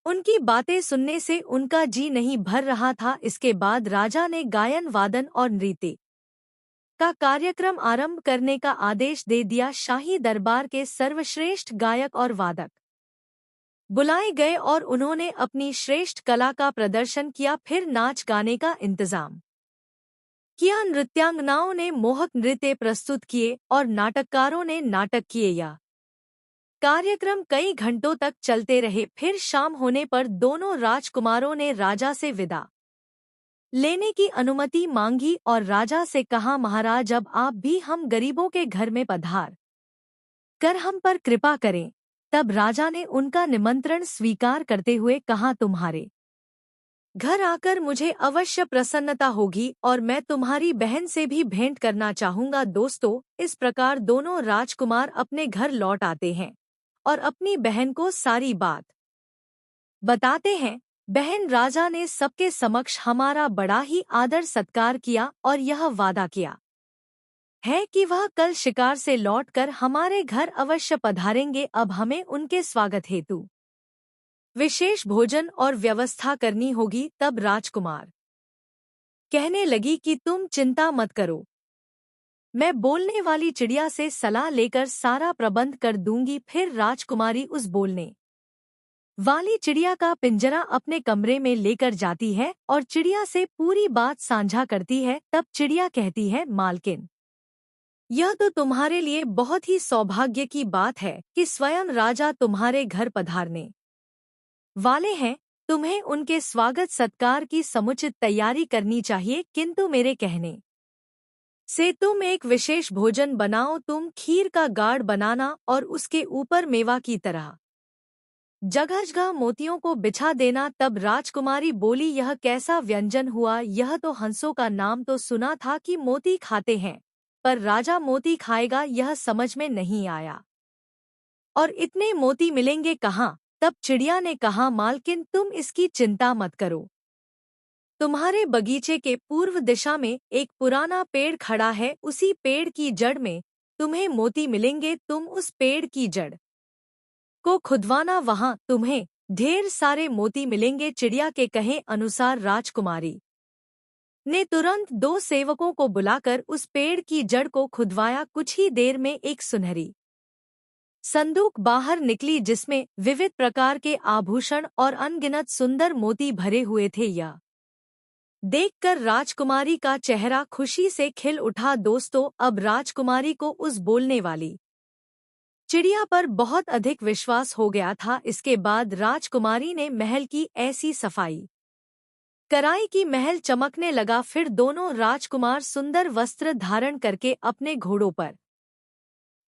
उनकी बातें सुनने से उनका जी नहीं भर रहा था। इसके बाद राजा ने गायन वादन और नृत्य का कार्यक्रम आरंभ करने का आदेश दे दिया। शाही दरबार के सर्वश्रेष्ठ गायक और वादक बुलाए गए और उन्होंने अपनी श्रेष्ठ कला का प्रदर्शन किया। फिर नाच गाने का इंतजाम किया। नृत्यांगनाओं ने मोहक नृत्य प्रस्तुत किए और नाटककारों ने नाटक किए। यह कार्यक्रम कई घंटों तक चलते रहे। फिर शाम होने पर दोनों राजकुमारों ने राजा से विदा लेने की अनुमति मांगी और राजा से कहा, महाराज, अब आप भी हम गरीबों के घर में पधार कर हम पर कृपा करें। तब राजा ने उनका निमंत्रण स्वीकार करते हुए कहा, तुम्हारे घर आकर मुझे अवश्य प्रसन्नता होगी और मैं तुम्हारी बहन से भी भेंट करना चाहूंगा। दोस्तों, इस प्रकार दोनों राजकुमार अपने घर लौट आते हैं और अपनी बहन को सारी बात बताते हैं। बहन, राजा ने सबके समक्ष हमारा बड़ा ही आदर सत्कार किया और यह वादा किया है कि वह कल शिकार से लौटकर हमारे घर अवश्य पधारेंगे। अब हमें उनके स्वागत हेतु विशेष भोजन और व्यवस्था करनी होगी। तब राजकुमार कहने लगी कि तुम चिंता मत करो, मैं बोलने वाली चिड़िया से सलाह लेकर सारा प्रबंध कर दूंगी। फिर राजकुमारी उस बोलने वाली चिड़िया का पिंजरा अपने कमरे में लेकर जाती है और चिड़िया से पूरी बात साझा करती है। तब चिड़िया कहती है, मालकिन, यह तो तुम्हारे लिए बहुत ही सौभाग्य की बात है कि स्वयं राजा तुम्हारे घर पधारने वाले हैं। तुम्हें उनके स्वागत सत्कार की समुचित तैयारी करनी चाहिए, किंतु मेरे कहने से तुम एक विशेष भोजन बनाओ। तुम खीर का गाढ़ बनाना और उसके ऊपर मेवा की तरह जगह जगह मोतियों को बिछा देना। तब राजकुमारी बोली, यह कैसा व्यंजन हुआ? यह तो हंसों का नाम तो सुना था कि मोती खाते हैं, पर राजा मोती खाएगा यह समझ में नहीं आया। और इतने मोती मिलेंगे कहाँ? तब चिड़िया ने कहा, मालकिन, तुम इसकी चिंता मत करो। तुम्हारे बगीचे के पूर्व दिशा में एक पुराना पेड़ खड़ा है, उसी पेड़ की जड़ में तुम्हें मोती मिलेंगे। तुम उस पेड़ की जड़ को खुदवाना, वहां तुम्हें ढेर सारे मोती मिलेंगे। चिड़िया के कहे अनुसार राजकुमारी ने तुरंत दो सेवकों को बुलाकर उस पेड़ की जड़ को खुदवाया। कुछ ही देर में एक सुनहरी संदूक बाहर निकली, जिसमें विविध प्रकार के आभूषण और अनगिनत सुंदर मोती भरे हुए थे। यह देखकर राजकुमारी का चेहरा खुशी से खिल उठा। दोस्तों, अब राजकुमारी को उस बोलने वाली चिड़िया पर बहुत अधिक विश्वास हो गया था। इसके बाद राजकुमारी ने महल की ऐसी सफाई कराई कि महल चमकने लगा। फिर दोनों राजकुमार सुंदर वस्त्र धारण करके अपने घोड़ों पर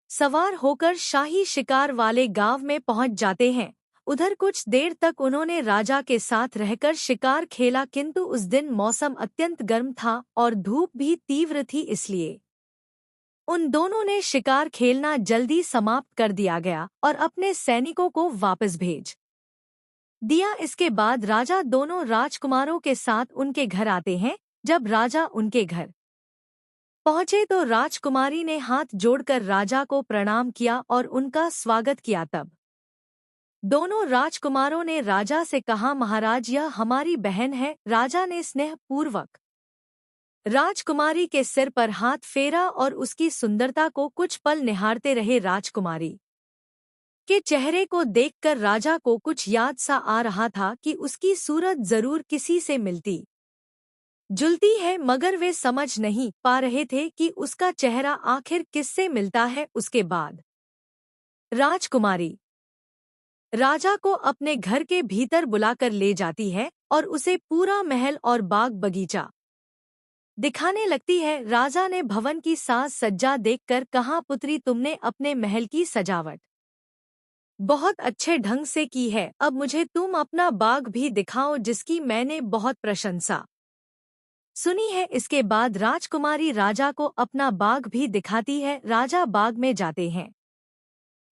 सवार होकर शाही शिकार वाले गांव में पहुंच जाते हैं। उधर कुछ देर तक उन्होंने राजा के साथ रहकर शिकार खेला, किंतु उस दिन मौसम अत्यंत गर्म था और धूप भी तीव्र थी, इसलिए उन दोनों ने शिकार खेलना जल्दी समाप्त कर दिया गया और अपने सैनिकों को वापस भेज दिया। इसके बाद राजा दोनों राजकुमारों के साथ उनके घर आते हैं। जब राजा उनके घर पहुंचे तो राजकुमारी ने हाथ जोड़कर राजा को प्रणाम किया और उनका स्वागत किया। तब दोनों राजकुमारों ने राजा से कहा, महाराज, यह हमारी बहन है। राजा ने स्नेहपूर्वक राजकुमारी के सिर पर हाथ फेरा और उसकी सुंदरता को कुछ पल निहारते रहे। राजकुमारी के चेहरे को देखकर राजा को कुछ याद सा आ रहा था कि उसकी सूरत जरूर किसी से मिलती जुलती है, मगर वे समझ नहीं पा रहे थे कि उसका चेहरा आखिर किससे मिलता है। उसके बाद राजकुमारी राजा को अपने घर के भीतर बुलाकर ले जाती है और उसे पूरा महल और बाग बगीचा दिखाने लगती है। राजा ने भवन की साज सज्जा देखकर कहा, पुत्री, तुमने अपने महल की सजावट बहुत अच्छे ढंग से की है। अब मुझे तुम अपना बाग भी दिखाओ, जिसकी मैंने बहुत प्रशंसा सुनी है। इसके बाद राजकुमारी राजा को अपना बाग भी दिखाती है। राजा बाग में जाते हैं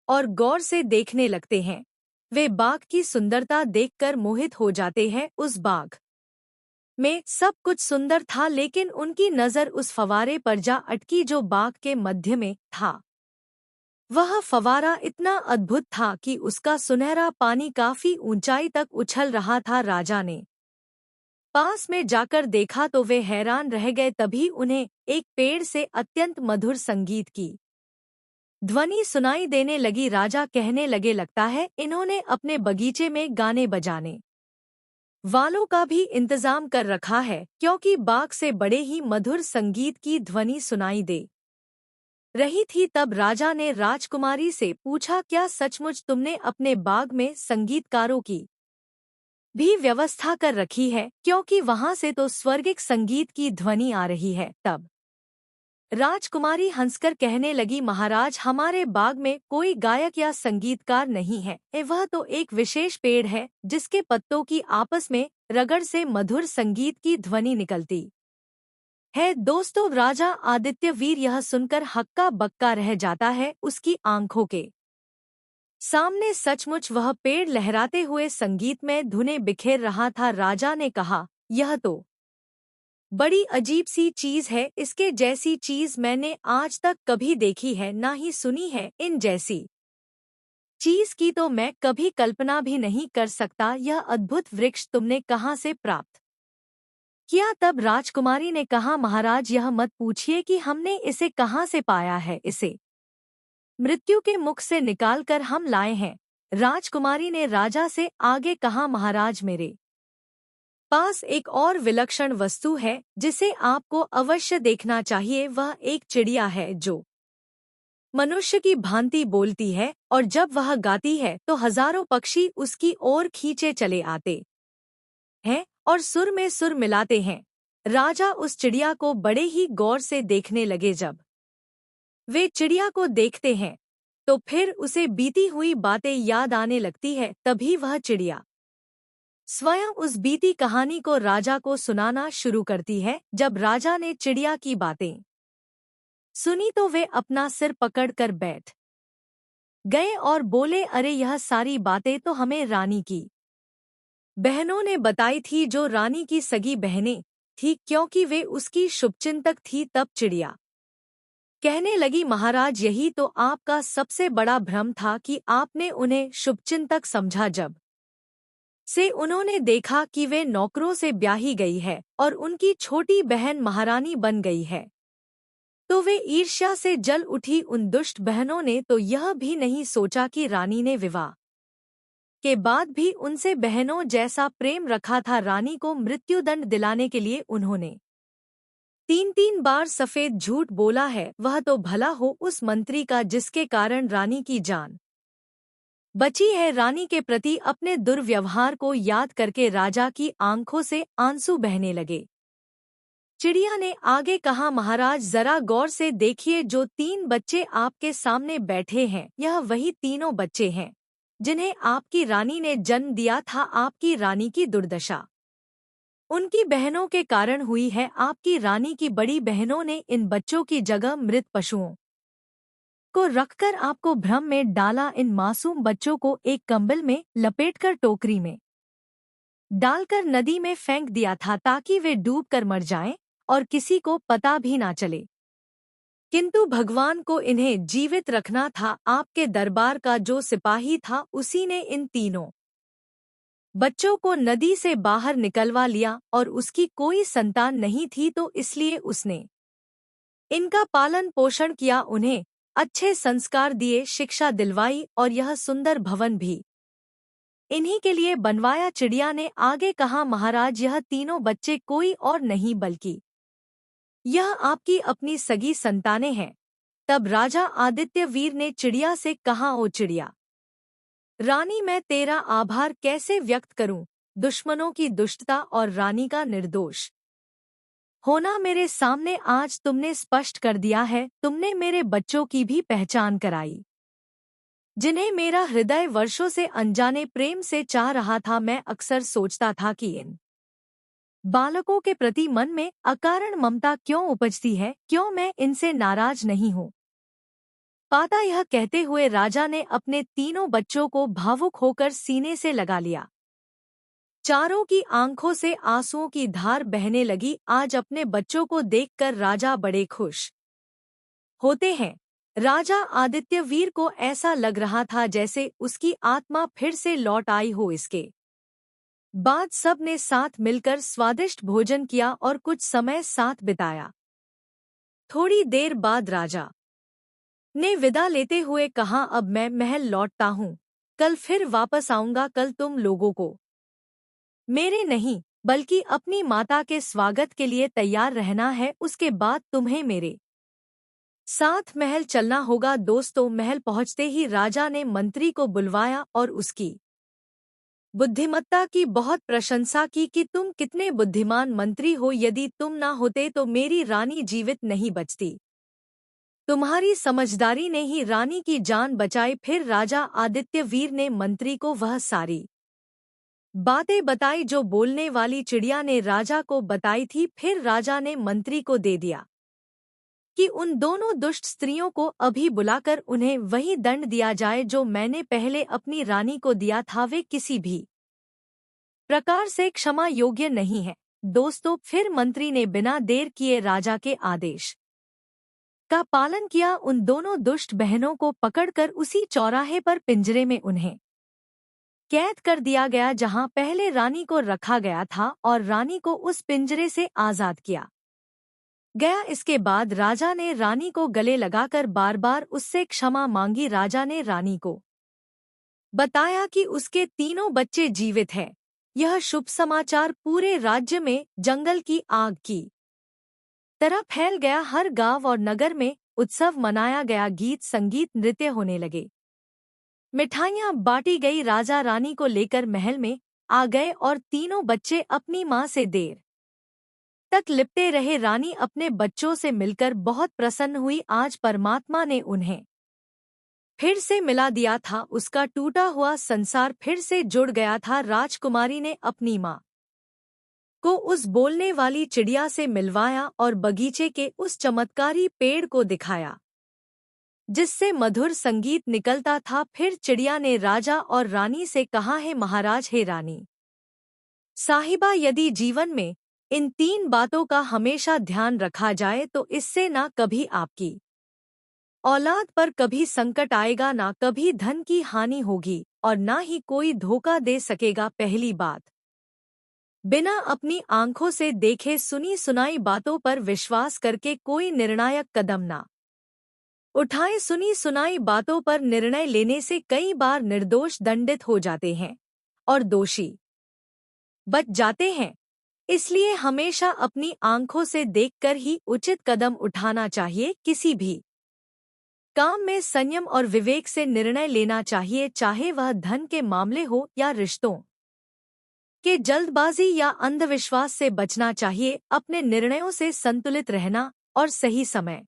और गौर से देखने लगते हैं। वे बाग की सुंदरता देखकर मोहित हो जाते हैं। उस बाग में सब कुछ सुंदर था, लेकिन उनकी नज़र उस फवारे पर जा अटकी जो बाग के मध्य में था। वह फवारा इतना अद्भुत था कि उसका सुनहरा पानी काफी ऊंचाई तक उछल रहा था। राजा ने पास में जाकर देखा तो वे हैरान रह गए। तभी उन्हें एक पेड़ से अत्यंत मधुर संगीत की ध्वनि सुनाई देने लगी। राजा कहने लगे, लगता है इन्होंने अपने बगीचे में गाने बजाने वालों का भी इंतजाम कर रखा है, क्योंकि बाग से बड़े ही मधुर संगीत की ध्वनि सुनाई दे रही थी। तब राजा ने राजकुमारी से पूछा, क्या सचमुच तुमने अपने बाग में संगीतकारों की भी व्यवस्था कर रखी है, क्योंकि वहां से तो स्वर्गिक संगीत की ध्वनि आ रही है। तब राजकुमारी हंसकर कहने लगी, महाराज, हमारे बाग में कोई गायक या संगीतकार नहीं है। वह तो एक विशेष पेड़ है जिसके पत्तों की आपस में रगड़ से मधुर संगीत की ध्वनि निकलती है। दोस्तों, राजा आदित्य वीर यह सुनकर हक्का बक्का रह जाता है। उसकी आंखों के सामने सचमुच वह पेड़ लहराते हुए संगीत में धुनें बिखेर रहा था। राजा ने कहा, यह तो बड़ी अजीब सी चीज है। इसके जैसी चीज मैंने आज तक कभी देखी है, ना ही सुनी है। इन जैसी चीज की तो मैं कभी कल्पना भी नहीं कर सकता। यह अद्भुत वृक्ष तुमने कहाँ से प्राप्त किया? तब राजकुमारी ने कहा, महाराज, यह मत पूछिए कि हमने इसे कहाँ से पाया है। इसे मृत्यु के मुख से निकालकर हम लाए हैं। राजकुमारी ने राजा से आगे कहा, महाराज, मेरे पास एक और विलक्षण वस्तु है जिसे आपको अवश्य देखना चाहिए। वह एक चिड़िया है जो मनुष्य की भांति बोलती है, और जब वह गाती है तो हजारों पक्षी उसकी ओर खींचे चले आते हैं और सुर में सुर मिलाते हैं। राजा उस चिड़िया को बड़े ही गौर से देखने लगे। जब वे चिड़िया को देखते हैं तो फिर उसे बीती हुई बातें याद आने लगती है। तभी वह चिड़िया स्वयं उस बीती कहानी को राजा को सुनाना शुरू करती है। जब राजा ने चिड़िया की बातें सुनी तो वे अपना सिर पकड़कर बैठ गए और बोले, अरे, यह सारी बातें तो हमें रानी की बहनों ने बताई थी, जो रानी की सगी बहनें थी, क्योंकि वे उसकी शुभचिंतक थी। तब चिड़िया कहने लगी, महाराज, यही तो आपका सबसे बड़ा भ्रम था कि आपने उन्हें शुभचिंतक समझा। जब से उन्होंने देखा कि वे नौकरों से ब्याही गई है और उनकी छोटी बहन महारानी बन गई है, तो वे ईर्ष्या से जल उठी। उन दुष्ट बहनों ने तो यह भी नहीं सोचा कि रानी ने विवाह के बाद भी उनसे बहनों जैसा प्रेम रखा था। रानी को मृत्युदंड दिलाने के लिए उन्होंने 3-3 बार सफेद झूठ बोला है। वह तो भला हो उस मंत्री का जिसके कारण रानी की जान बची है। रानी के प्रति अपने दुर्व्यवहार को याद करके राजा की आंखों से आंसू बहने लगे। चिड़िया ने आगे कहा, महाराज जरा गौर से देखिए, जो 3 बच्चे आपके सामने बैठे हैं यह वही तीनों बच्चे हैं जिन्हें आपकी रानी ने जन्म दिया था। आपकी रानी की दुर्दशा उनकी बहनों के कारण हुई है। आपकी रानी की बड़ी बहनों ने इन बच्चों की जगह मृत पशुओं को रखकर आपको भ्रम में डाला। इन मासूम बच्चों को एक कंबल में लपेटकर टोकरी में डालकर नदी में फेंक दिया था ताकि वे डूबकर मर जाएं और किसी को पता भी ना चले। किंतु भगवान को इन्हें जीवित रखना था। आपके दरबार का जो सिपाही था उसी ने इन तीनों बच्चों को नदी से बाहर निकलवा लिया और उसकी कोई संतान नहीं थी, तो इसलिए उसने इनका पालन पोषण किया, उन्हें अच्छे संस्कार दिए, शिक्षा दिलवाई और यह सुंदर भवन भी इन्हीं के लिए बनवाया। चिड़िया ने आगे कहा, महाराज यह तीनों बच्चे कोई और नहीं बल्कि यह आपकी अपनी सगी संतानें हैं। तब राजा आदित्य वीर ने चिड़िया से कहा, ओ चिड़िया रानी, मैं तेरा आभार कैसे व्यक्त करूं। दुश्मनों की दुष्टता और रानी का निर्दोष होना मेरे सामने आज तुमने स्पष्ट कर दिया है। तुमने मेरे बच्चों की भी पहचान कराई जिन्हें मेरा हृदय वर्षों से अनजाने प्रेम से चाह रहा था। मैं अक्सर सोचता था कि इन बालकों के प्रति मन में अकारण ममता क्यों उपजती है, क्यों मैं इनसे नाराज नहीं हूँ पाता। यह कहते हुए राजा ने अपने तीनों बच्चों को भावुक होकर सीने से लगा लिया। चारों की आंखों से आंसुओं की धार बहने लगी। आज अपने बच्चों को देखकर राजा बड़े खुश होते हैं। राजा आदित्य वीर को ऐसा लग रहा था जैसे उसकी आत्मा फिर से लौट आई हो। इसके बाद सब ने साथ मिलकर स्वादिष्ट भोजन किया और कुछ समय साथ बिताया। थोड़ी देर बाद राजा ने विदा लेते हुए कहा, अब मैं महल लौटता हूँ, कल फिर वापस आऊंगा। कल तुम लोगों को मेरे नहीं बल्कि अपनी माता के स्वागत के लिए तैयार रहना है। उसके बाद तुम्हें मेरे साथ महल चलना होगा। दोस्तों, महल पहुंचते ही राजा ने मंत्री को बुलवाया और उसकी बुद्धिमत्ता की बहुत प्रशंसा की कि तुम कितने बुद्धिमान मंत्री हो। यदि तुम ना होते तो मेरी रानी जीवित नहीं बचती। तुम्हारी समझदारी ने ही रानी की जान बचाई। फिर राजा आदित्य वीर ने मंत्री को वह सारी बातें बताई जो बोलने वाली चिड़िया ने राजा को बताई थी। फिर राजा ने मंत्री को दे दिया कि उन दोनों दुष्ट स्त्रियों को अभी बुलाकर उन्हें वही दंड दिया जाए जो मैंने पहले अपनी रानी को दिया था। वे किसी भी प्रकार से क्षमा योग्य नहीं है। दोस्तों, फिर मंत्री ने बिना देर किए राजा के आदेश का पालन किया। उन दोनों दुष्ट बहनों को पकड़कर उसी चौराहे पर पिंजरे में उन्हें कैद कर दिया गया जहां पहले रानी को रखा गया था, और रानी को उस पिंजरे से आजाद किया गया। इसके बाद राजा ने रानी को गले लगाकर बार बार उससे क्षमा मांगी। राजा ने रानी को बताया कि उसके तीनों बच्चे जीवित हैं। यह शुभ समाचार पूरे राज्य में जंगल की आग की तरह फैल गया। हर गांव और नगर में उत्सव मनाया गया। गीत संगीत नृत्य होने लगे, मिठाइयां बांटी गई। राजा रानी को लेकर महल में आ गए और तीनों बच्चे अपनी मां से देर तक लिपटे रहे। रानी अपने बच्चों से मिलकर बहुत प्रसन्न हुई। आज परमात्मा ने उन्हें फिर से मिला दिया था। उसका टूटा हुआ संसार फिर से जुड़ गया था। राजकुमारी ने अपनी मां को उस बोलने वाली चिड़िया से मिलवाया और बगीचे के उस चमत्कारी पेड़ को दिखाया जिससे मधुर संगीत निकलता था। फिर चिड़िया ने राजा और रानी से कहा, है महाराज, हे रानी साहिबा, यदि जीवन में इन 3 बातों का हमेशा ध्यान रखा जाए तो इससे ना कभी आपकी औलाद पर कभी संकट आएगा, ना कभी धन की हानि होगी और ना ही कोई धोखा दे सकेगा। पहली बात, बिना अपनी आंखों से देखे सुनी सुनाई बातों पर विश्वास करके कोई निर्णायक कदम ना उठाए सुनी सुनाई बातों पर निर्णय लेने से कई बार निर्दोष दंडित हो जाते हैं और दोषी बच जाते हैं। इसलिए हमेशा अपनी आंखों से देखकर ही उचित कदम उठाना चाहिए। किसी भी काम में संयम और विवेक से निर्णय लेना चाहिए, चाहे वह धन के मामले हो या रिश्तों के जल्दबाजी या अंधविश्वास से बचना चाहिए। अपने निर्णयों से संतुलित रहना और सही समय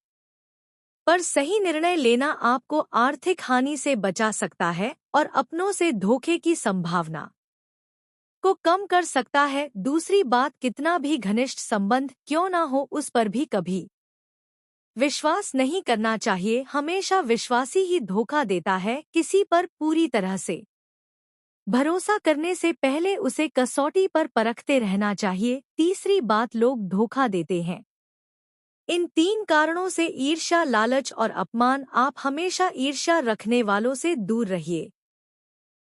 पर सही निर्णय लेना आपको आर्थिक हानि से बचा सकता है और अपनों से धोखे की संभावना को कम कर सकता है। दूसरी बात, कितना भी घनिष्ठ संबंध क्यों ना हो, उस पर भी कभी विश्वास नहीं करना चाहिए। हमेशा विश्वासी ही धोखा देता है। किसी पर पूरी तरह से भरोसा करने से पहले उसे कसौटी पर परखते रहना चाहिए। तीसरी बात, लोग धोखा देते हैं। इन 3 कारणों से ईर्ष्या, लालच और अपमान। आप हमेशा ईर्ष्या रखने वालों से दूर रहिए।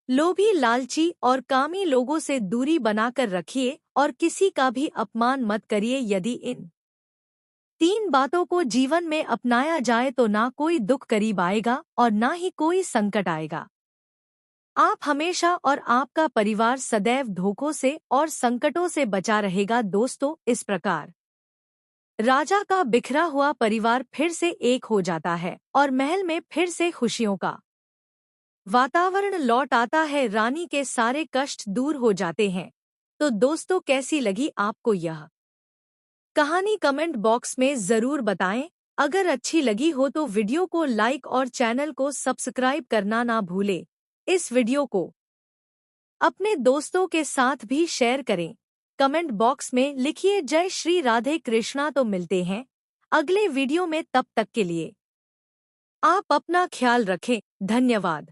लोभी, लालची और कामी लोगों से दूरी बनाकर रखिए और किसी का भी अपमान मत करिए। यदि इन 3 बातों को जीवन में अपनाया जाए तो ना कोई दुख करीब आएगा और ना ही कोई संकट आएगा। आप हमेशा और आपका परिवार सदैव धोखों से और संकटों से बचा रहेगा। दोस्तों, इस प्रकार राजा का बिखरा हुआ परिवार फिर से एक हो जाता है और महल में फिर से खुशियों का वातावरण लौट आता है। रानी के सारे कष्ट दूर हो जाते हैं। तो दोस्तों, कैसी लगी आपको यह कहानी? कमेंट बॉक्स में जरूर बताएं। अगर अच्छी लगी हो तो वीडियो को लाइक और चैनल को सब्सक्राइब करना ना भूलें। इस वीडियो को अपने दोस्तों के साथ भी शेयर करें। कमेंट बॉक्स में लिखिए जय श्री राधे कृष्णा। तो मिलते हैं अगले वीडियो में, तब तक के लिए आप अपना ख्याल रखें। धन्यवाद।